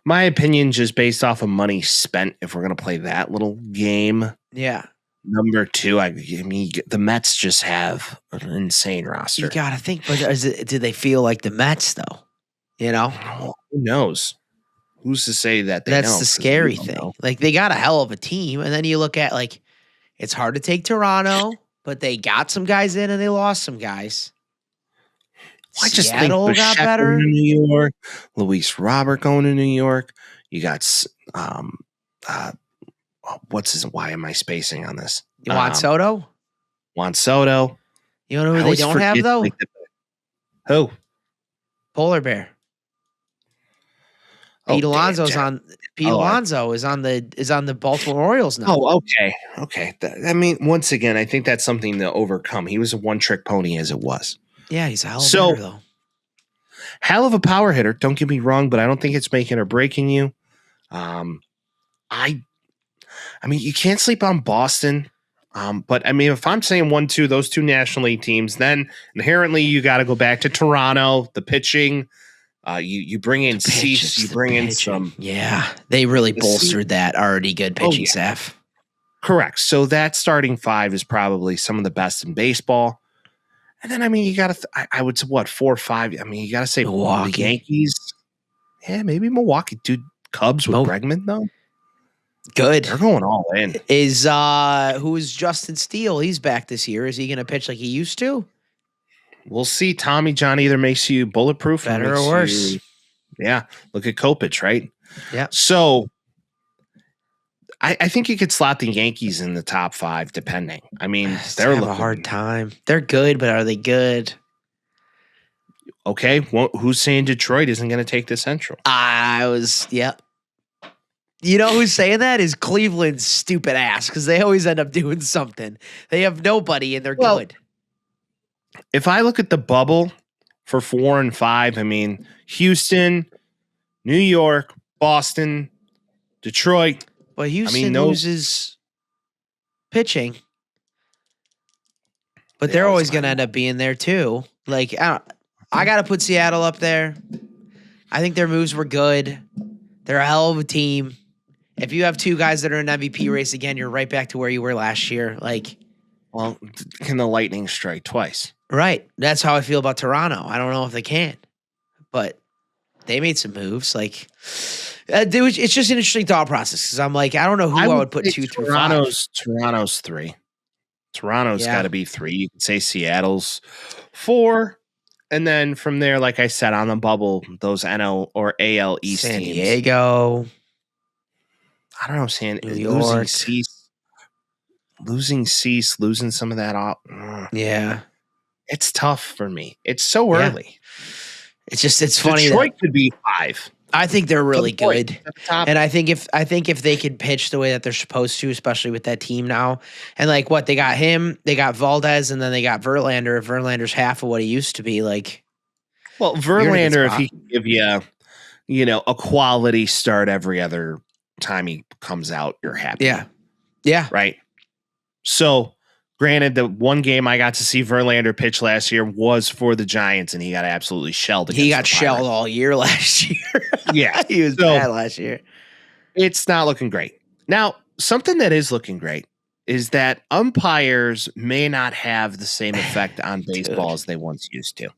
My opinion, just based off of money spent, if we're gonna play that little game. Yeah. Number 2, I mean, the Mets just have an insane roster. You gotta think, but do they feel like the Mets though? You know, who knows? Who's to say that they That's know? The scary thing. Know. Like they got a hell of a team, and then you look at like it's hard to take Toronto, but they got some guys in and they lost some guys. I just Seattle think got better. In New York, Luis Robert going to New York. You got what's his? Why am I spacing on this? Juan Soto. Juan Soto. You know who they don't have though? Who? Polar Bear. Pete Alonso is on the Baltimore Orioles now. Oh, okay. I mean, once again, I think that's something to overcome. He was a one-trick pony as it was. Yeah, he's a hell of a hitter, though. Hell of a power hitter. Don't get me wrong, but I don't think it's making or breaking you. I mean, you can't sleep on Boston. But I mean, if I'm saying 1-2, those 2 National League teams, then inherently you got to go back to Toronto, the pitching. You bring in Cease, you bring in some. Yeah, they really bolstered that already good pitching staff. Correct. So that starting 5 is probably some of the best in baseball. And then, I mean, you got to, I would say, 4 or 5. I mean, you got to say Milwaukee. The Yankees. Yeah, maybe Milwaukee. Dude, Cubs with Bregman, though. Good. They're going all in. Who is Justin Steele? He's back this year. Is he going to pitch like he used to? We'll see. Tommy John either makes you bulletproof, better or worse. Look at Kopech, right? Yeah. So I think you could slot the Yankees in the top 5, depending. I mean, they're a hard time. They're good, but are they good? Okay. Well, who's saying Detroit isn't going to take the Central? You know who's saying that is Cleveland's stupid ass because they always end up doing something. They have nobody and they're good. If I look at the bubble for 4 and 5, I mean, Houston, New York, Boston, Detroit. But Houston loses pitching. But they're always going to end up being there too. Like, I got to put Seattle up there. I think their moves were good. They're a hell of a team. If you have 2 guys that are in MVP race again, you're right back to where you were last year. Like, well, can the Lightning strike twice? Right. That's how I feel about Toronto. I don't know if they can, but they made some moves. Like, it's just an interesting thought process because I'm like, I don't know who I would put 2 through 5. Toronto's 3. Toronto's got to be 3. You could say Seattle's 4. And then from there, like I said, on the bubble, those NL or AL East San teams. Diego. I don't know, New York. Losing Cease, losing some of that off. Yeah. It's tough for me. It's so early. It's funny. Detroit could be 5. I think they're really good. And I think if they could pitch the way that they're supposed to, especially with that team now, and like what they got him, they got Valdez, and then they got Verlander. If Verlander's half of what he used to be, like, well, Verlander, if he can give you, a quality start every other time he comes out, you're happy. Yeah. Right. So, granted, the one game I got to see Verlander pitch last year was for the Giants, and he got absolutely shelled. He got shelled all year last year. Yeah. He was bad last year. It's not looking great. Now, something that is looking great is that umpires may not have the same effect on baseball as they once used to.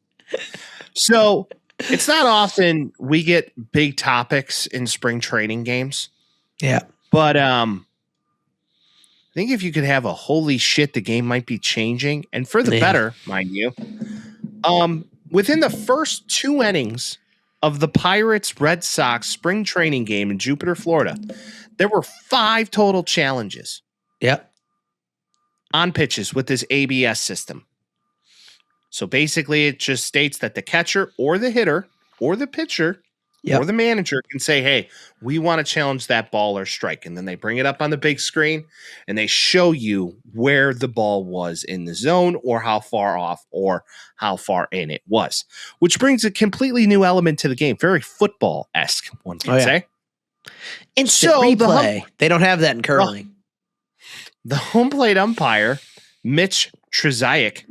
So, it's not often we get big topics in spring training games. Yeah. But I think if you could have a holy shit, the game might be changing, and for the better, mind you. Within the first 2 innings of the Pirates-Red Sox spring training game in Jupiter, Florida, there were 5 total challenges. Yep. On pitches with this ABS system. So basically, it just states that the catcher or the hitter or the pitcher or the manager can say, hey, we want to challenge that ball or strike. And then they bring it up on the big screen and they show you where the ball was in the zone or how far off or how far in it was, which brings a completely new element to the game. Very football-esque, one can say. Instant replay. They don't have that in curling. The home plate umpire, Mitch Trzaik,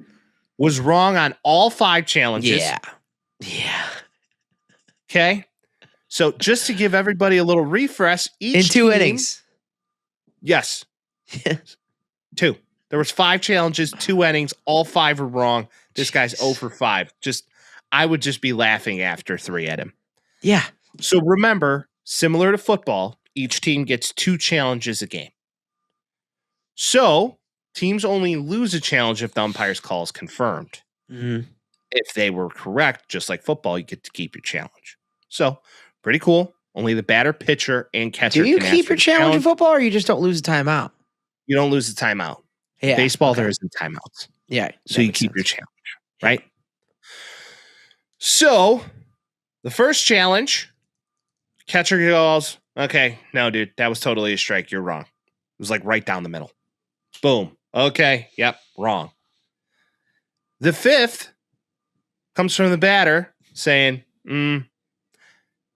was wrong on all 5 challenges. Yeah. Okay. So just to give everybody a little refresh, each in 2 innings. Yes. 2. There was 5 challenges, 2 innings, all 5 were wrong. This guy's 0 for 5. I would just be laughing after 3 at him. Yeah. So remember, similar to football, each team gets 2 challenges a game. So teams only lose a challenge if the umpire's call is confirmed. Mm-hmm. If they were correct, just like football, you get to keep your challenge. So pretty cool. Only the batter, pitcher, and catcher. Do you keep your challenge in football, or you just don't lose a timeout? You don't lose the timeout. Yeah. Baseball, there isn't timeouts. Yeah. So you keep your challenge, right? So the first challenge, catcher goes, okay, no, dude, that was totally a strike. You're wrong. It was like right down the middle. Boom. Okay. Yep. Wrong. The 5th comes from the batter saying,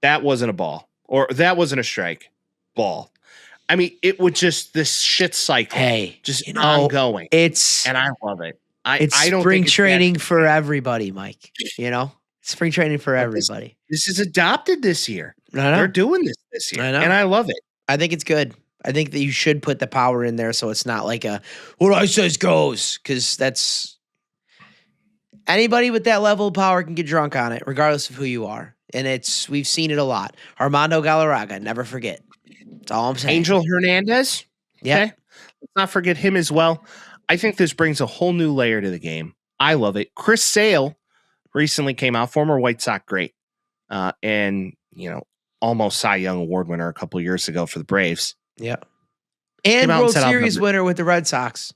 that wasn't a ball or that wasn't a strike. Ball. I mean, it would just this shit cycle. Hey, just ongoing. And I love it. I don't spring think training for everybody, Mike. Spring training for everybody. This is adopted this year. I know. They're doing this year. I know. And I love it. I think it's good. I think that you should put the power in there so it's not like a what I says goes, because that's anybody with that level of power can get drunk on it, regardless of who you are. And we've seen it a lot. Armando Galarraga, never forget. That's all I'm saying. Angel Hernandez. Yeah. Okay. Let's not forget him as well. I think this brings a whole new layer to the game. I love it. Chris Sale recently came out, former White Sox great. And, almost Cy Young Award winner a couple years ago for the Braves. Yep. And World Series winner with the Red Sox.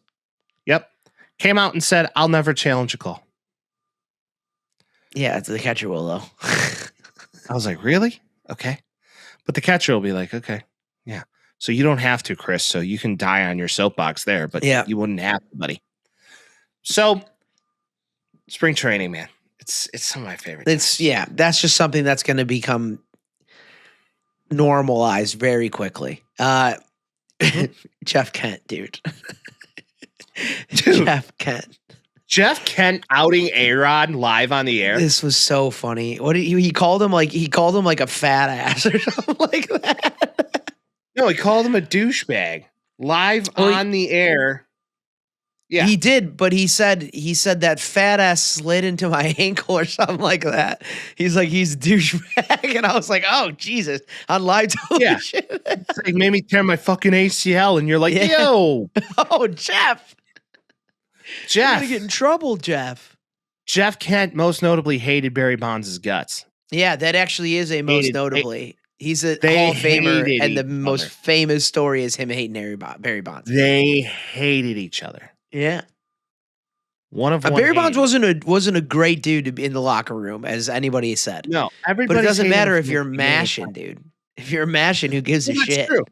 Yep. Came out and said, I'll never challenge a call. Yeah, the catcher will, though. I was like, really? Okay. But the catcher will be like, okay, yeah. So you don't have to, Chris. So you can die on your soapbox there, but you wouldn't have to, buddy. So spring training, man. It's some of my favorite. That's just something that's going to become normalized very quickly. Jeff Kent, dude. Jeff Kent outing A-Rod live on the air. This was so funny. What did he called him like a fat ass or something like that. No, he called him a douchebag live on the air. Yeah. He did, but he said that fat ass slid into my ankle or something like that. He's like, he's a douchebag. And I was like, oh, Jesus, on live television. Yeah. It's like, made me tear my fucking ACL. And you're like, yo. Oh, Jeff. You're gonna get in trouble, Jeff. Jeff Kent most notably hated Barry Bonds' guts. Yeah, that actually is a most notably. He's a Hall of Famer, and the most famous story is him hating Barry Bonds. They hated each other. Yeah. Barry Bonds wasn't a great dude to be in the locker room, as anybody has said. No, but it doesn't matter if you're mashing, dude. If you're mashing, who gives a shit? That's true.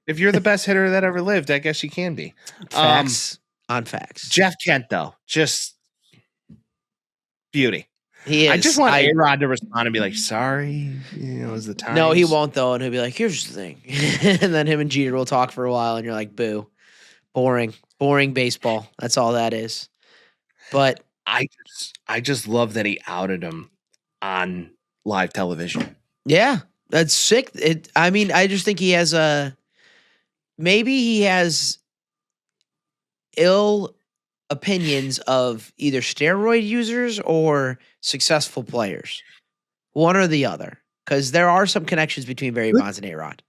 If you're the best hitter that ever lived, I guess you can be. Facts on facts. Jeff Kent, though, just beauty. He is. I just want A-Rod to respond and be like, sorry, is the time. No, he won't, though, and he'll be like, here's the thing. And then him and Jeter will talk for a while, and you're like, boo. Boring baseball. That's all that is. But I just love that he outed him on live television. Yeah, that's sick. I just think he has maybe he has ill opinions of either steroid users or successful players. One or the other. Because there are some connections between Barry Bonds and A-Rod.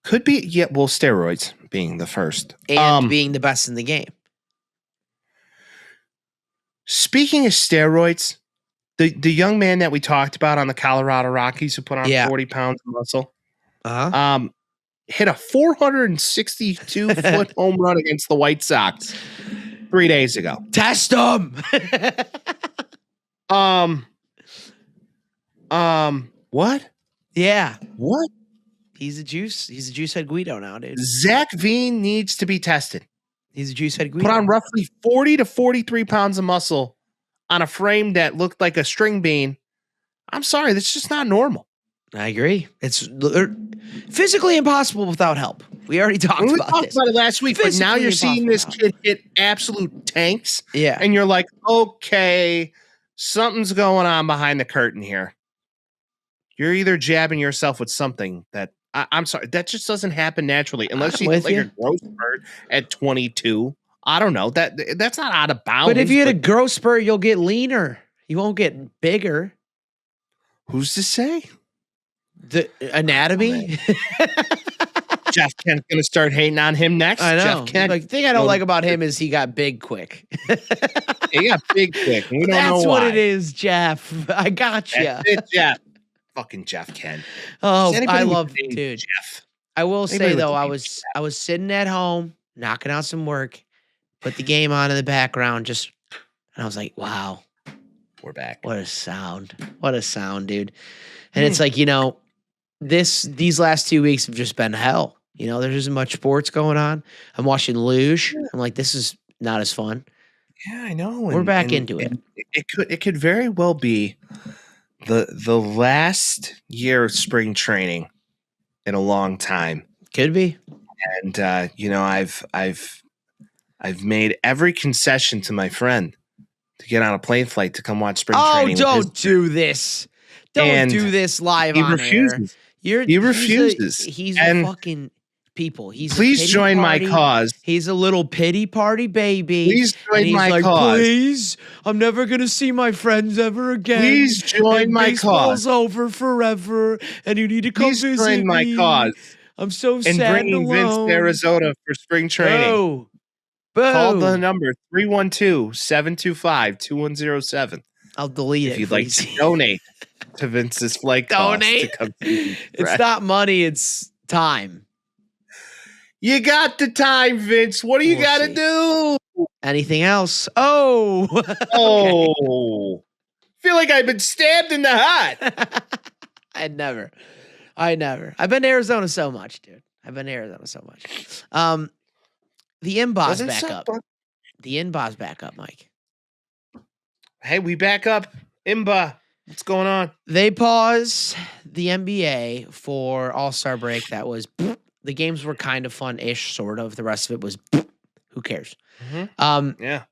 Could be, yeah, well, steroids being the first. And being the best in the game. Speaking of steroids, the young man that we talked about on the Colorado Rockies who put on 40 pounds of muscle, hit a 462-foot home run against the White Sox 3 days ago. Test him. What? Yeah. What? He's a juicehead Guido now, dude. Zach Veen needs to be tested. He's a juicehead Guido. Put on roughly 40 to 43 pounds of muscle on a frame that looked like a string bean. I'm sorry, that's just not normal. I agree. It's physically impossible without help. We already talked about this. We talked about it last week, but now you're seeing this kid hit absolute tanks. Yeah. And you're like, okay, something's going on behind the curtain here. You're either jabbing yourself with something that I'm sorry, that just doesn't happen naturally unless you hit like a growth spurt at 22. I don't know. That's not out of bounds. But if you hit a growth spurt, you'll get leaner. You won't get bigger. Who's to say? The anatomy. Jeff Kent's gonna start hating on him next. I know. Jeff Kent, the thing I don't like about him is he got big quick. He got big quick. We don't know why. That's what it is, Jeff. I got you. That's it, Jeff. Fucking Jeff Kent. Oh, I love dude. Jeff. I will say though, I was sitting at home knocking out some work, put the game on in the background, and I was like, wow, we're back. What a sound. What a sound, dude. And it's like, these last 2 weeks have just been hell. There isn't much sports going on. I'm watching luge. I'm like, this is not as fun. Yeah, I know. We're back into it. It could very well be the last year of spring training in a long time. Could be. And I've made every concession to my friend to get on a plane flight to come watch spring training. Oh, don't do this. Don't do this live on refuses. Air. He refuses. He's a fucking people. Please join my cause. He's a little pity party baby. Please join my cause. Please, I'm never gonna see my friends ever again. Please join my cause. Baseball's over forever, and you need to come visit me. Please join my cause. I'm so sad and bringing Vince to Arizona for spring training. Call the number 312-725-2107. I'll delete it. If you'd like to donate to Vince's flight cost to come see it's not money, it's time. You got the time, Vince. What do you got to do? Anything else? Oh. Oh. Feel like I've been stabbed in the heart. I never. I've been to Arizona so much, dude. The inbox back up. The inbox back up, Mike. Hey, we back up. Imba. What's going on? They pause the NBA for All-Star break. That was the games were kind of fun-ish, sort of. The rest of it was who cares? Mm-hmm. Yeah.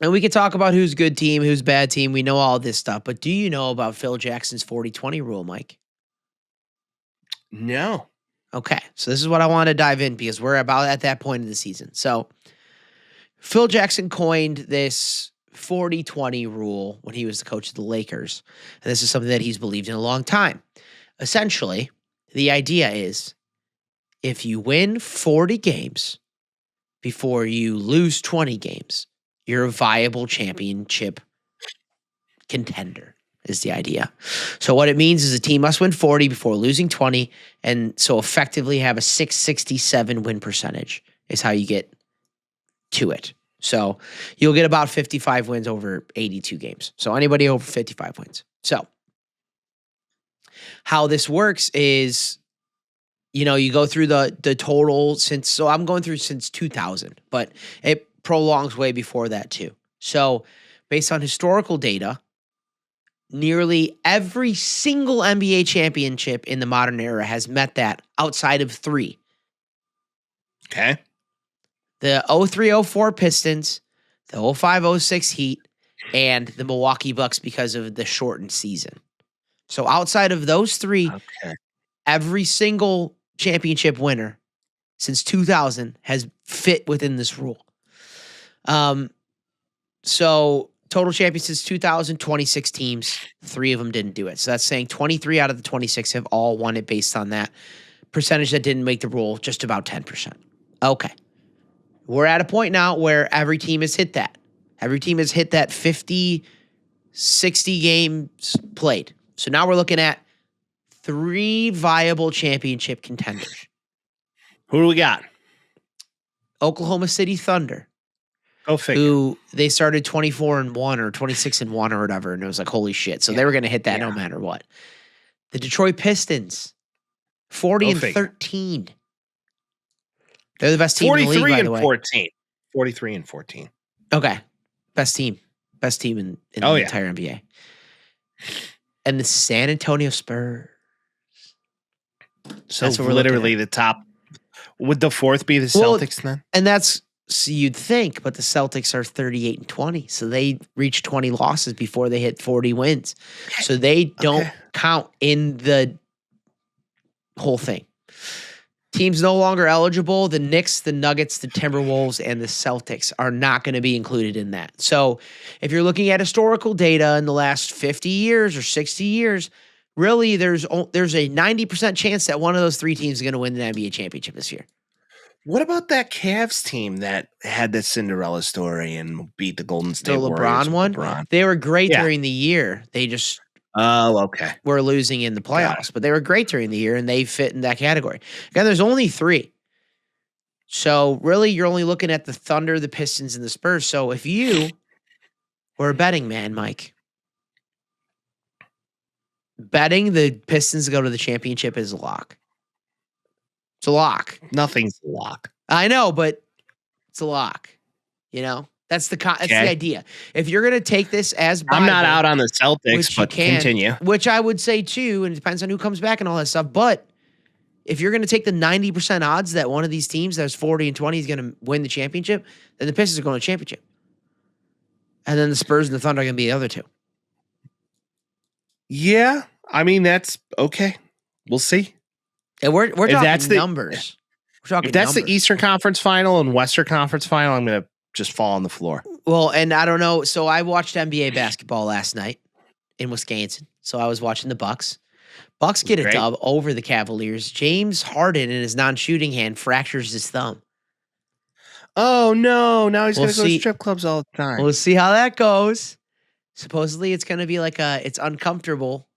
And we can talk about who's good team, who's bad team. We know all this stuff. But do you know about Phil Jackson's 40-20 rule, Mike? No. Okay. So this is what I want to dive in because we're about at that point of the season. So Phil Jackson coined this 40-20 rule when he was the coach of the Lakers. And this is something that he's believed in a long time. Essentially, the idea is if you win 40 games before you lose 20 games, you're a viable championship contender is the idea. So what it means is a team must win 40 before losing 20, and so effectively have a 667 win percentage is how you get to it. So you'll get about 55 wins over 82 games. So anybody over 55 wins. So how this works is, you go through the total so I'm going through since 2000, but it prolongs way before that too. So based on historical data, nearly every single NBA championship in the modern era has met that outside of 3. Okay. The 03-04 Pistons, the 05-06 Heat, and the Milwaukee Bucks because of the shortened season. So outside of those 3, every single championship winner since 2000 has fit within this rule. So total champions since 2000, 26 teams, 3 of them didn't do it. So that's saying 23 out of the 26 have all won it based on that. Percentage that didn't make the rule, just about 10%. Okay. We're at a point now where every team has hit that. Every team has hit that 50, 60 games played. So now we're looking at 3 viable championship contenders. Who do we got? Oklahoma City Thunder. Go figure. Who they started 24-1 or 26-1 or whatever, and it was like, holy shit. So they were going to hit that no matter what. The Detroit Pistons, 40-13. They're the best team in the league, by the way. 43-14. Okay. Best team in the entire NBA. And the San Antonio Spurs. So that's literally the top. Would the 4th be the Celtics then? And that's, so you'd think, but the Celtics are 38-20. So they reach 20 losses before they hit 40 wins. So they don't count in the whole thing. Teams no longer eligible. The Knicks, the Nuggets, the Timberwolves, and the Celtics are not going to be included in that. So if you're looking at historical data in the last 50 years or 60 years, really there's a 90% chance that one of those 3 teams is going to win the NBA championship this year. What about that Cavs team that had the Cinderella story and beat the Golden State Warriors? The LeBron one? They were great during the year. They just were losing in the playoffs, but they were great during the year, and they fit in that category. Again, there's only 3. So really, you're only looking at the Thunder, the Pistons, and the Spurs. So if you were a betting man, Mike, betting the Pistons to go to the championship is a lock. It's a lock. Nothing's a lock. I know, but it's a lock. That's the idea. If you're going to take this as Bible, I'm not out on the Celtics, but continue. Which I would say too, and it depends on who comes back and all that stuff. But if you're going to take the 90% odds that one of these teams that's 40-20 is going to win the championship, then the Pistons are going to the championship. And then the Spurs and the Thunder are going to be the other 2. Yeah, I mean, that's okay. We'll see. And we're talking numbers. We're talking if that's numbers. the Eastern Conference Final and Western Conference Final, I'm going to just fall on the floor. Well, and I don't know. So I watched NBA basketball last night in Wisconsin. So I was watching the Bucks. Bucks get a dub over the Cavaliers. James Harden in his non-shooting hand fractures his thumb. Oh, no. Now he's going to go to strip clubs all the time. We'll see how that goes. Supposedly it's going to be it's uncomfortable.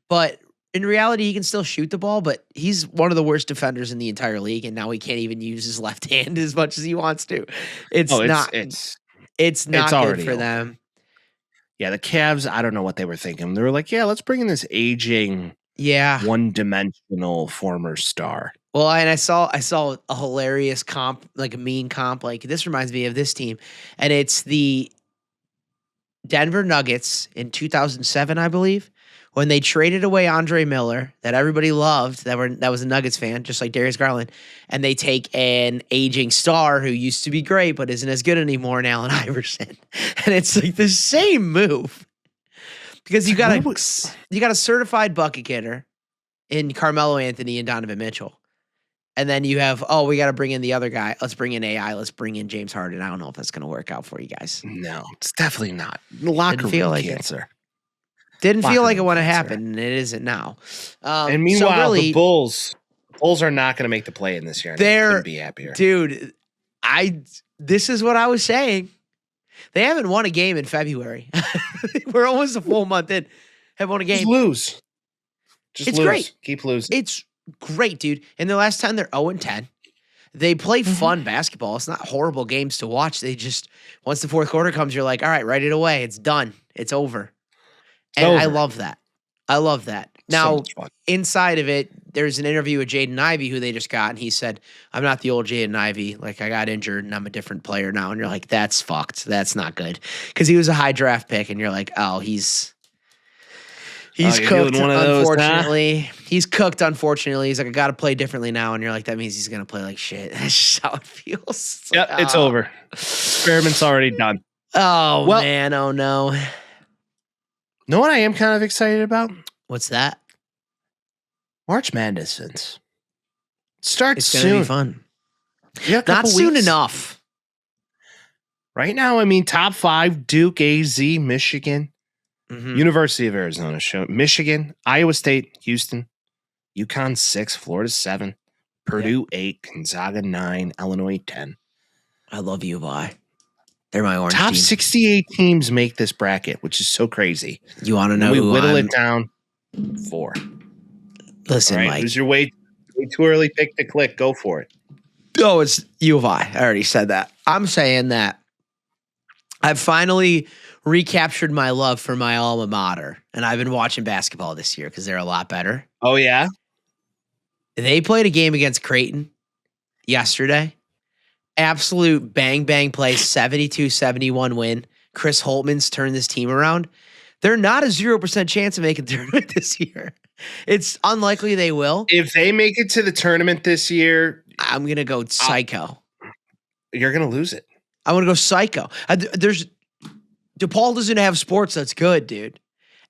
But in reality, he can still shoot the ball, but he's one of the worst defenders in the entire league, and now he can't even use his left hand as much as he wants to. It's not good for them. Yeah, the Cavs, I don't know what they were thinking. They were like, let's bring in this aging, one-dimensional former star. Well, and I saw a hilarious comp, like a mean comp, like this reminds me of this team, and it's the Denver Nuggets in 2007, I believe. When they traded away Andre Miller, that everybody loved, that was a Nuggets fan, just like Darius Garland, and they take an aging star who used to be great but isn't as good anymore, and Allen Iverson, and it's like the same move because you got a certified bucket getter in Carmelo Anthony and Donovan Mitchell, and then you have we got to bring in the other guy. Let's bring in AI. Let's bring in James Harden. I don't know if that's going to work out for you guys. No, it's definitely not. The locker room cancer. Didn't feel like it when it happened, and it isn't now. And meanwhile, the Bulls are not going to make the play in this year. They're going to be happier. Dude, this is what I was saying. They haven't won a game in February. We're almost a full month in. Haven't won a game. Just lose. It's great. Keep losing. It's great, dude. And the last time they're 0-10. They play fun basketball. It's not horrible games to watch. They just, once the fourth quarter comes, you're like, all right, write it away. It's done. It's over. And I love that. I love that. Now, inside of it, there's an interview with Jaden Ivey who they just got, and he said, I'm not the old Jaden Ivey. Like, I got injured, and I'm a different player now. And you're like, that's fucked. That's not good. Because he was a high draft pick, and you're like, oh, he's cooked, unfortunately. He's cooked, unfortunately. He's like, I got to play differently now. And you're like, that means he's going to play like shit. That's just how it feels. It's over. Experiment's already done. Oh, man. Oh, no. Know what I am kind of excited about? What's that? March Madness, Vince. Starts soon. It's going to be fun. Not soon enough. Right now, I mean, top 5, Duke, AZ, Michigan. University of Arizona show Michigan, Iowa State, Houston, UConn 6, Florida 7, Purdue 8, Gonzaga 9, Illinois 10. I love U of I. They're my orange top team. 68 teams make this bracket, which is so crazy. You want to know? We whittle it down 4. Listen, right, Mike. Who's your way too early pick to click? Go for it. Oh, it's U of I. I already said that. I'm saying that I've finally recaptured my love for my alma mater, and I've been watching basketball this year because they're a lot better. Oh, yeah? They played a game against Creighton yesterday. Absolute bang play, 72-71 win. Chris Holtman's turned this team around. They're not a 0% chance of making the tournament this year. It's unlikely they will. If they make it to the tournament this year, I'm going to go psycho. You're going to lose it. I want to go psycho. DePaul doesn't have sports that's good, dude.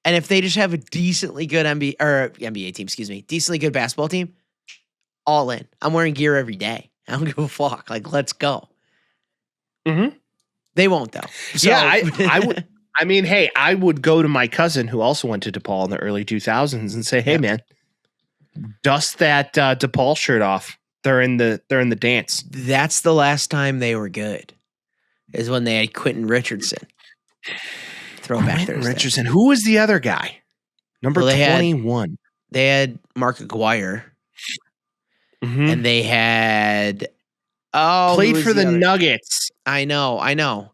And if they just have a decently good NBA team, decently good basketball team, all in. I'm wearing gear every day. I don't give a fuck. Like, let's go. They won't, though. So. Yeah, I would. I mean, hey, I would go to my cousin who also went to DePaul in the early 2000s and say, hey, man, dust that DePaul shirt off. They're in the dance. That's the last time they were good, is when they had Quentin Richardson. Throwback Thursday. Richardson. Who was the other guy? Number 21. They had Mark Aguirre. And they had played for the Nuggets. I know.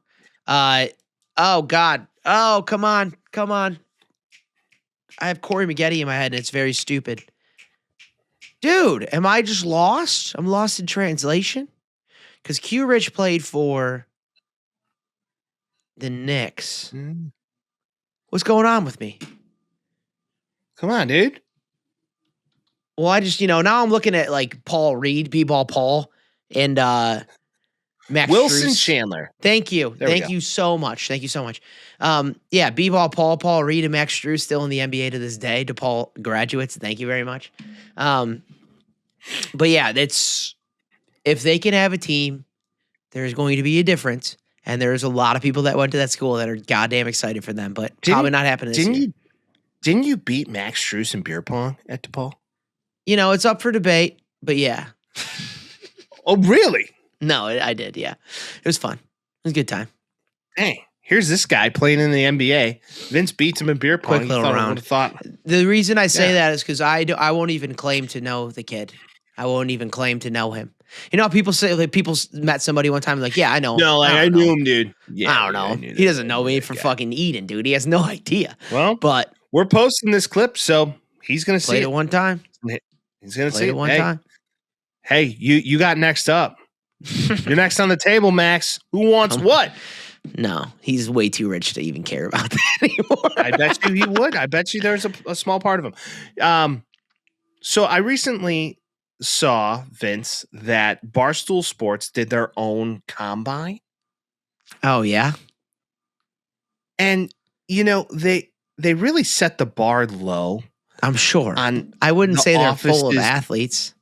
Oh God. Oh, come on. I have Corey Maggette in my head, and it's very stupid. Dude, am I just lost? I'm lost in translation. Because Q Rich played for the Knicks. What's going on with me? Come on, dude. Well, I just, now I'm looking at like Paul Reed, B-Ball Paul, and Max Wilson Strus. Chandler. Thank you. Thank you so much. Yeah, B-Ball Paul Reed, and Max Strus still in the NBA to this day. DePaul graduates. Thank you very much. But yeah, if they can have a team, there's going to be a difference. And there's a lot of people that went to that school that are goddamn excited for them, but probably not happening this year. Didn't you beat Max Strus in beer pong at DePaul? It's up for debate, but yeah. Oh, really? No, I did, yeah. It was fun. It was a good time. Hey, here's this guy playing in the NBA. Vince beats him in beer pong. Quick little round. The reason I say that is because I won't even claim to know the kid. I won't even claim to know him. People say, like, people met somebody one time, like, yeah, I know him. No, like, I knew him, dude. Yeah, I don't know. He doesn't know me from fucking Eden, dude. He has no idea. Well, but we're posting this clip, so he's going to see it one time. He's going to see it one time. Hey, you got next up. You're next on the table, Max. Who wants what? No, he's way too rich to even care about that anymore. I bet you he would. I bet you there's a small part of him. So I recently saw, Vince, that Barstool Sports did their own combine. Oh, yeah? And, they really set the bar low. I'm sure. I wouldn't say they're full of athletes.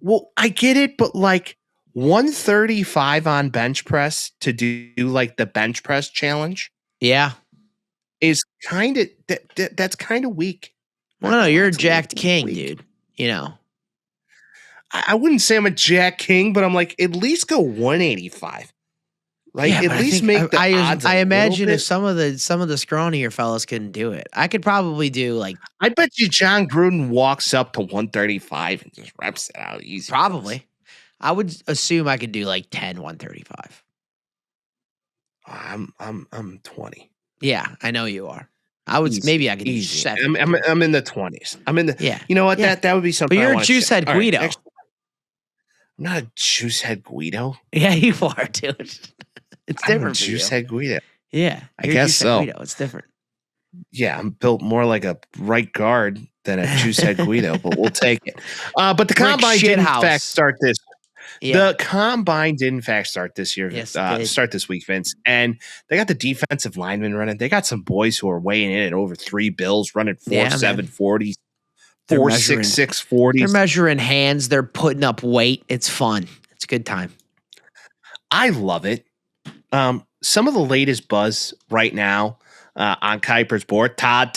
Well, I get it, but like 135 on bench press to do like the bench press challenge. Yeah. Is kind of, that's kind of weak. Well, no, you're a jacked king, dude. I wouldn't say I'm a Jack King, but I'm like, at least go 185. Like Yeah, at but least make the odds. I a imagine little if some of the scrawnier fellas couldn't do it, I could probably do like I bet you John Gruden walks up to 135 and just reps it out easy. probably. I would assume I could do like 10 135. I'm 20. Yeah, I know you are. I would Easy, maybe I could do easy. 7. I'm in the 20s. I'm in the Yeah. You know what? Yeah. That would be something. But you're I a wanna juice check. head All right, Guido. I'm not a juice head Guido. Yeah, you are, dude. It's I'm a different for you. juice head Guido. Yeah, I you're a guess juice head so. Guido. It's different. Yeah, I'm built more like a right guard than a juice head Guido, but we'll take it. But the combine did in fact start this. Yeah. The combine did in fact start this year. Yes, start this week, Vince, and they got the defensive linemen running. They got some boys who are weighing in at over 3 bills, running 4.7 40s, 4.66 40s. They're measuring hands. They're putting up weight. It's fun. It's a good time. I love it. Some of the latest buzz right now on Kuiper's board. Todd.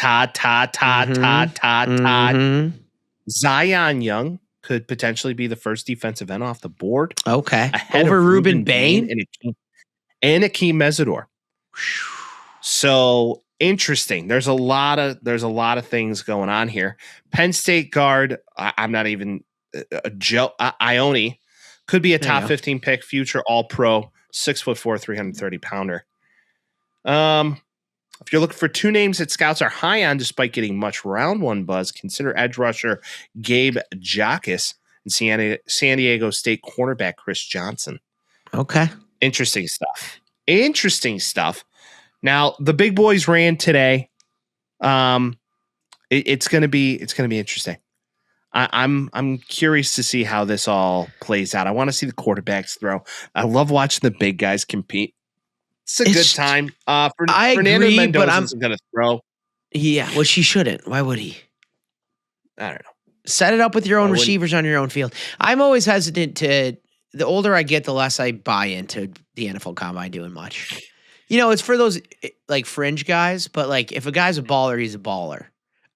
Zion Young could potentially be the first defensive end off the board. Okay. Ahead Over of Ruben Bain and Akeem Mesidor. So interesting. There's a lot of things going on here. Penn State guard. I'm not even Joe Ione could be a top 15 pick, future All Pro, 6'4", 330 pounder. If you're looking for 2 names that scouts are high on, despite getting much round 1 buzz, consider edge rusher Gabe Jacques and San Diego State cornerback Chris Johnson. Okay. Interesting stuff. Now the big boys ran today. It's gonna be interesting. I'm curious to see how this all plays out. I want to see the quarterbacks throw. I love watching the big guys compete. It's a good time. Fernando Mendoza isn't going to throw. Yeah, well, she shouldn't. Why would he? I don't know. Set it up with your own receivers on your own field. I'm always hesitant to. The older I get, the less I buy into the NFL Combine doing much. You know, it's for those like fringe guys. But like, if a guy's a baller, he's a baller.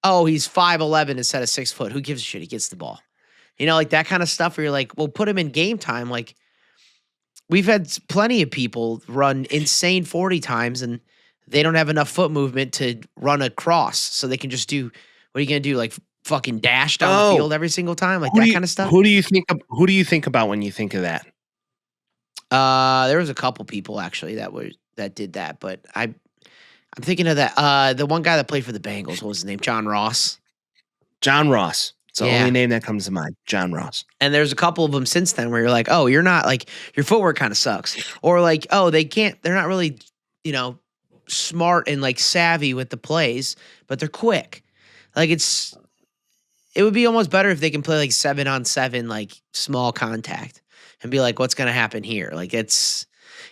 Oh, he's 5'11" instead of 6 foot. Who gives a shit? He gets the ball. You know, like that kind of stuff where you're like, well, put him in game time. Like, we've had plenty of people run insane 40 times and they don't have enough foot movement to run a cross. So they can just do, what are you going to do? Like fucking dash down the field every single time? Like that kind of stuff? Who do you think about when you think of that? There was a couple people actually that did that, but I'm thinking of that. The one guy that played for the Bengals, what was his name? John Ross. It's the only name that comes to mind. John Ross. And there's a couple of them since then where you're like, oh, you're not like, your footwork kind of sucks. Or like, oh, they're not really, smart and like savvy with the plays, but they're quick. Like it would be almost better if they can play like 7-on-7, like small contact and be like, what's going to happen here? Like it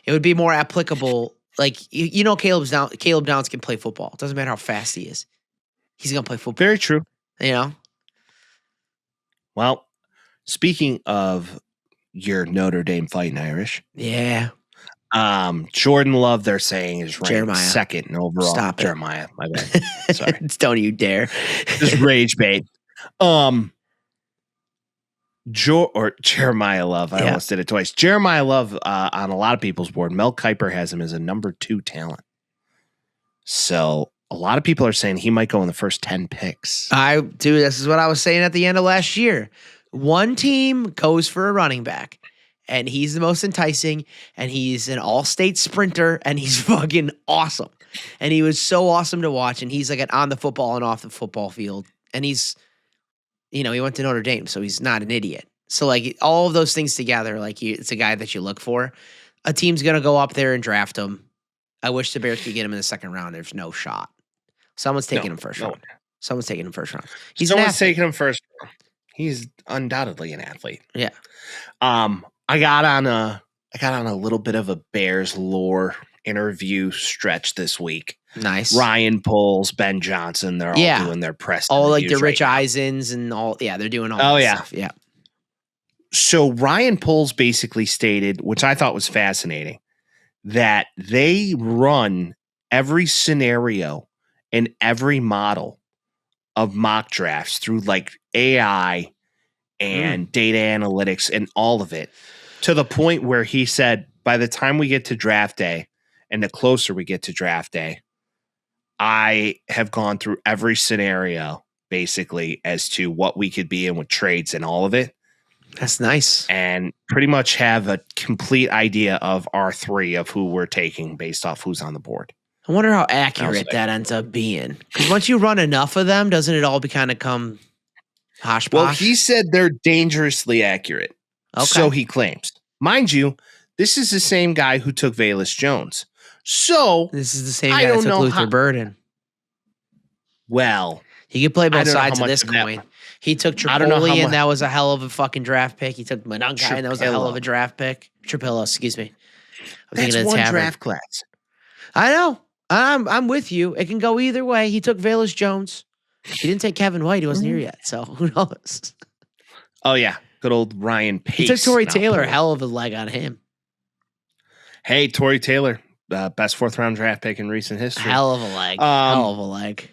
would be more applicable. Like, Caleb Downs can play football. It doesn't matter how fast he is. He's going to play football. Very true. Well, speaking of your Notre Dame Fighting Irish. Yeah. Jordan Love, they're saying, is ranked Jeremiah. second in overall. Stop it. Jeremiah, my bad. Sorry. Don't you dare. Just rage bait. Jeremiah Love. I almost did it twice. Jeremiah Love, on a lot of people's board, Mel Kiper has him as a number 2 talent. So a lot of people are saying he might go in the first 10 picks. This is what I was saying at the end of last year. One team goes for a running back, and he's the most enticing, and he's an all-state sprinter, and he's fucking awesome. And he was so awesome to watch, and he's like an on the football and off the football field. And he's, he went to Notre Dame, so he's not an idiot. So like all of those things together, like it's a guy that you look for. A team's going to go up there and draft him. I wish the Bears could get him in the second round. There's no shot. Someone's taking him first round. Someone's taking him first round. Someone's taking him first round. He's undoubtedly an athlete. Yeah. I got on a little bit of a Bears lore interview stretch this week. Nice. Ryan Poles, Ben Johnson, they're all doing their press. All like the Rich Eisens and all. Yeah, they're doing all that stuff. Yeah. So Ryan Poles basically stated, which I thought was fascinating, that they run every scenario and every model of mock drafts through like AI and data analytics and all of it, to the point where he said by the time we get to draft day and the closer we get to draft day, I have gone through every scenario basically as to what we could be in with trades and all of it. That's nice. And pretty much have a complete idea of our three of who we're taking based off who's on the board. I wonder how accurate that ends up being. Because once you run enough of them, doesn't it all kind of come hosh-posh? Well, he said they're dangerously accurate. Okay. So he claims. Mind you, this is the same guy who took Velus Jones. So this is the same guy that took Luther Burden. Well, he could play both sides of this coin. He took Tripoli, and that was a hell of a fucking draft pick. He took Monangai, and that was a hell of a draft pick. Tripilla, excuse me. That's one draft class. I know. I'm with you. It can go either way. He took Velus Jones. He didn't take Kevin White. He wasn't here yet, so who knows? Oh, yeah. Good old Ryan Pace. He took Torrey Taylor. A hell of a leg on him. Hey, Torrey Taylor. Best 4th-round draft pick in recent history. Hell of a leg. Hell of a leg.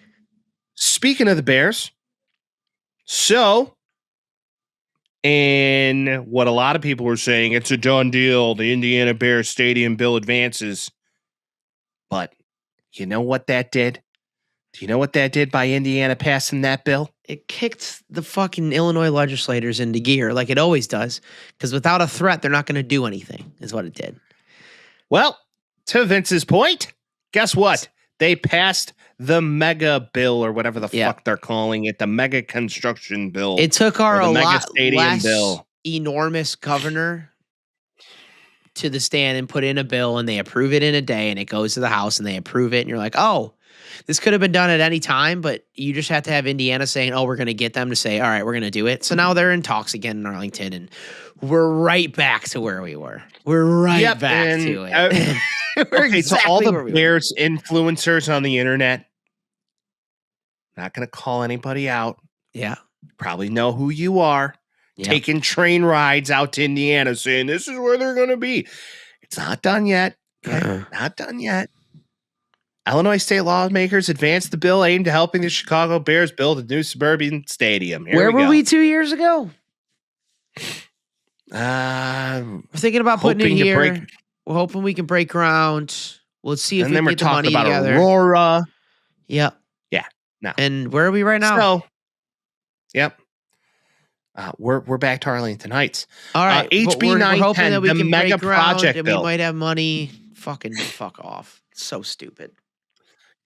Speaking of the Bears, so, and what a lot of people were saying, it's a done deal. The Indiana Bears stadium bill advances. But you know what that did? Do you know what that did by Indiana passing that bill? It kicked the fucking Illinois legislators into gear like it always does. Because without a threat, they're not going to do anything, is what it did. Well, to Vince's point, guess what? They passed the mega bill or whatever the fuck they're calling it, the mega construction bill. It took our a lot stadium less bill. Enormous governor to the stand and put in a bill, and they approve it in a day, and it goes to the House, and they approve it, and you're like, oh, this could have been done at any time, but you just have to have Indiana saying, oh, we're going to get them to say, all right, we're going to do it. So now they're in talks again in Arlington, and we're right back to where we were. We're right back to it. Okay, so all the Bears influencers on the internet, not going to call anybody out. Yeah. Probably know who you are. Yeah. Taking train rides out to Indiana saying this is where they're going to be. It's not done yet. Okay? Not done yet. Illinois state lawmakers advanced the bill aimed at helping the Chicago Bears build a new suburban stadium. Where were we 2 years ago? We're thinking about putting it here. We're hoping we can break ground. We'll see if we can get the money together. And then we're talking about Aurora. Yep. Yeah. No. And where are we right now? So, yep. We're back to Arlington Heights. All right. HB 910, the mega project and bill. We might have money. Fucking fuck off. It's so stupid.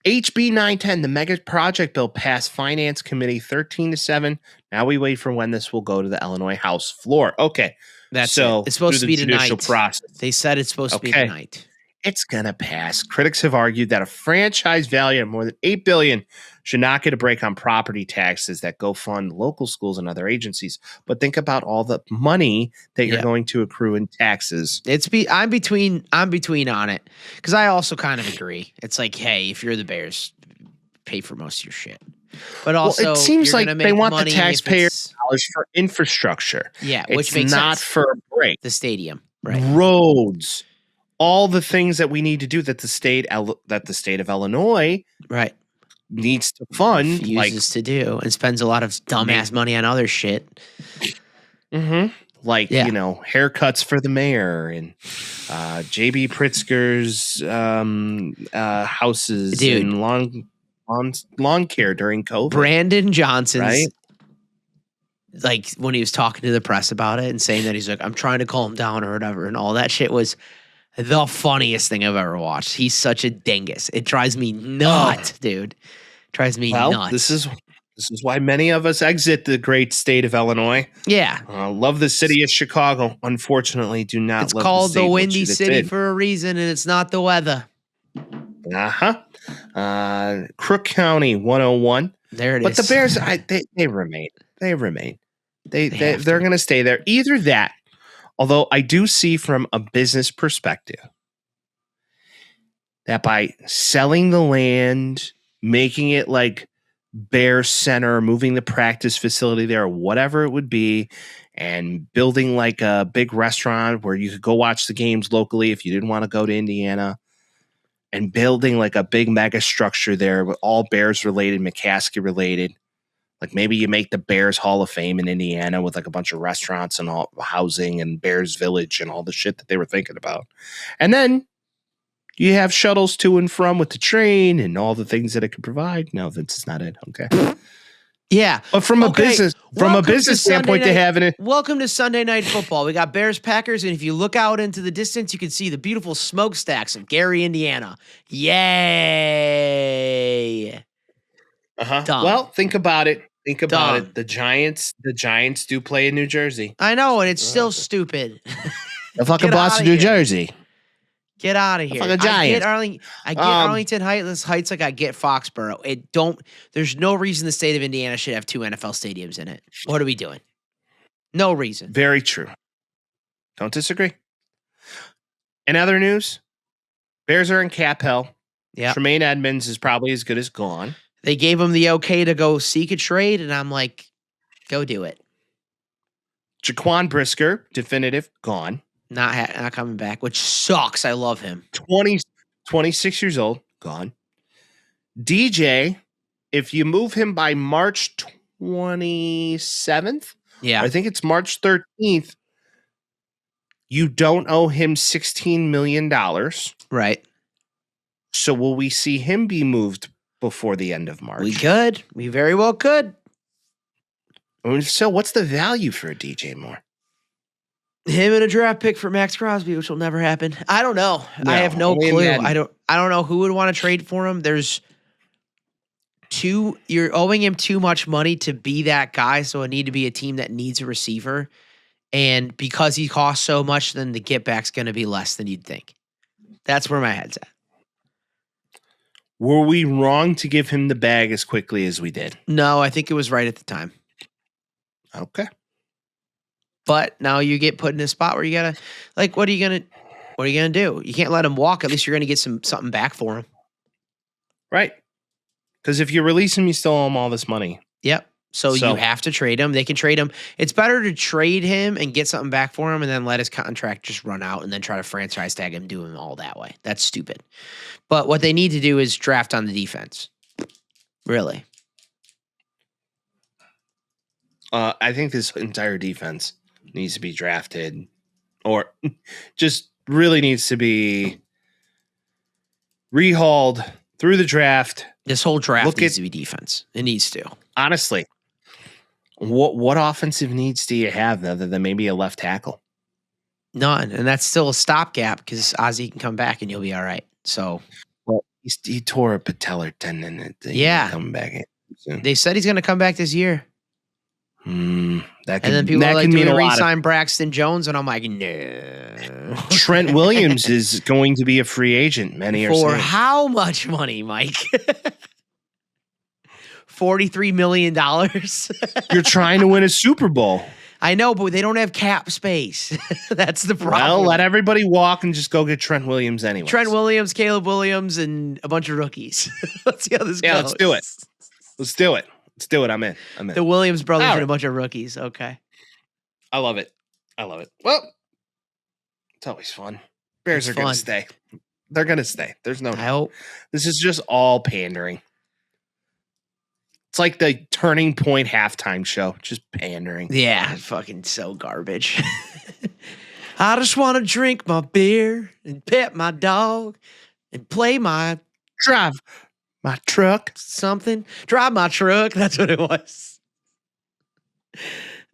HB 910, the mega project bill, passed Finance Committee 13-7. Now we wait for when this will go to the Illinois House floor. Okay. That's so it. It's supposed to be tonight. Process. They said it's supposed to be tonight. It's gonna pass. Critics have argued that a franchise value of more than $8 billion should not get a break on property taxes that go fund local schools and other agencies. But think about all the money that you're going to accrue in taxes. I'm between on it because I also kind of agree. It's like, hey, if you're the Bears, pay for most of your shit. But also, it seems like they want the taxpayer dollars for infrastructure. Yeah, which it's makes not sense. For a break. The stadium, right? Roads, all the things that we need to do that the state of Illinois, right, needs to fund, uses to do, and spends a lot of dumbass money on other shit. Mm-hmm. Like haircuts for the mayor and JB Pritzker's houses and lawn care during COVID. Brandon Johnson's, right? Like when he was talking to the press about it and saying that he's like, I'm trying to calm down or whatever, and all that shit was the funniest thing I've ever watched. He's such a dingus. It drives me nuts, dude. Drives me nuts. This is why many of us exit the great state of Illinois. Yeah. Love the city of Chicago. Unfortunately, do not it's love called the Windy City for a reason, and it's not the weather. Crook County 101. There it but is. But the Bears, they remain. They remain. They're going to stay there. Either that, although I do see from a business perspective that by selling the land, making it like Bear Center, moving the practice facility there, or whatever it would be, and building like a big restaurant where you could go watch the games locally if you didn't want to go to Indiana, and building like a big mega structure there with all Bears related, McCaskey related, Like maybe you make the Bears Hall of Fame in Indiana with like a bunch of restaurants and all housing and Bears Village and all the shit that they were thinking about. And then you have shuttles to and from with the train and all the things that it could provide. No, Vince is not it. Okay. Yeah. But from a business standpoint, they have it. Welcome to Sunday Night Football. We got Bears Packers, and if you look out into the distance, you can see the beautiful smokestacks of Gary, Indiana. Yay. Well, think about it. Think about it. The Giants do play in New Jersey. I know, and it's still stupid. The fucking Boston, New Jersey. Get out of here. The Giants. I get Arlington Heights like I get Foxborough. There's no reason the state of Indiana should have 2 NFL stadiums in it. What are we doing? No reason. Very true. Don't disagree. In other news, Bears are in cap hell. Yeah. Tremaine Edmonds is probably as good as gone. They gave him the okay to go seek a trade, and I'm like, go do it. Jaquan Brisker, definitive, gone. Not coming back, which sucks. I love him. 26 years old, gone. DJ, if you move him by March 27th, I think it's March 13th, you don't owe him $16 million. Right. So will we see him be moved before the end of March? We could. We very well could. So what's the value for a DJ Moore? Him and a draft pick for Max Crosby, which will never happen. I don't know. No, I have no clue. Madden. I don't know who would want to trade for him. You're owing him too much money to be that guy, so it need to be a team that needs a receiver. And because he costs so much, then the get back's going to be less than you'd think. That's where my head's at. Were we wrong to give him the bag as quickly as we did? No, I think it was right at the time. Okay. But now you get put in a spot where you gotta, like, what are you gonna do? You can't let him walk. At least you're gonna get something back for him, right? Because if you release him, you still owe him all this money. Yep. So you have to trade him. They can trade him. It's better to trade him and get something back for him, and then let his contract just run out, and then try to franchise tag him, do him all that way. That's stupid. But what they need to do is draft on the defense. Really. I think this entire defense needs to be drafted, or just really needs to be rehauled through the draft. This whole draft needs to be defense. It needs to. Honestly, what offensive needs do you have other than maybe a left tackle? None, and that's still a stopgap because Ozzie can come back and you'll be all right. So, well, he tore a patellar tendon. Coming back in soon. They said he's going to come back this year. And then people are like, do we re-sign Braxton Jones? And I'm like, no. Trent Williams is going to be a free agent. Many are saying. For how much money, Mike? $43 million. You're trying to win a Super Bowl. I know, but they don't have cap space. That's the problem. Well, let everybody walk and just go get Trent Williams anyway. Trent Williams, Caleb Williams, and a bunch of rookies. Let's see how this goes. Let's do it. Let's do it. Let's do it. I'm in. The Williams brothers and a bunch of rookies. Okay. I love it. Well, it's always fun. Bears are going to stay. They're going to stay. There's no doubt. I hope. This is just all pandering. It's like the Turning Point halftime show. Just pandering. Yeah, fucking so garbage. I just want to drink my beer and pet my dog and play my drive my truck. Drive my truck. That's what it was.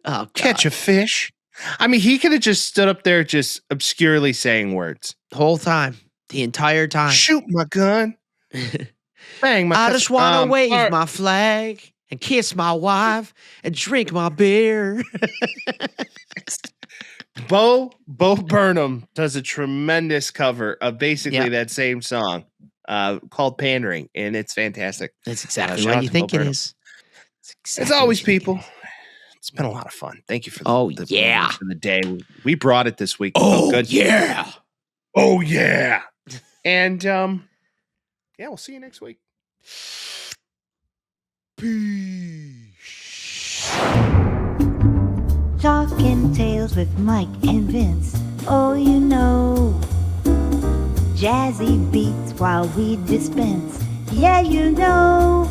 Oh, God. Catch a fish. I mean, he could have just stood up there just obscurely saying words. The whole time. The entire time. Shoot my gun. Bang my I just want to wave my flag and kiss my wife and drink my beer. Bo Burnham does a tremendous cover of basically that same song called Pandering, and it's fantastic. That's exactly what you think it is. It's always people. It's been a lot of fun. Thank you for the day. We brought it this week. Oh, good. Yeah. Oh, yeah. And we'll see you next week. Peace. Talking Tales with Mike and Vince. Oh, you know. Jazzy beats while we dispense. Yeah, you know.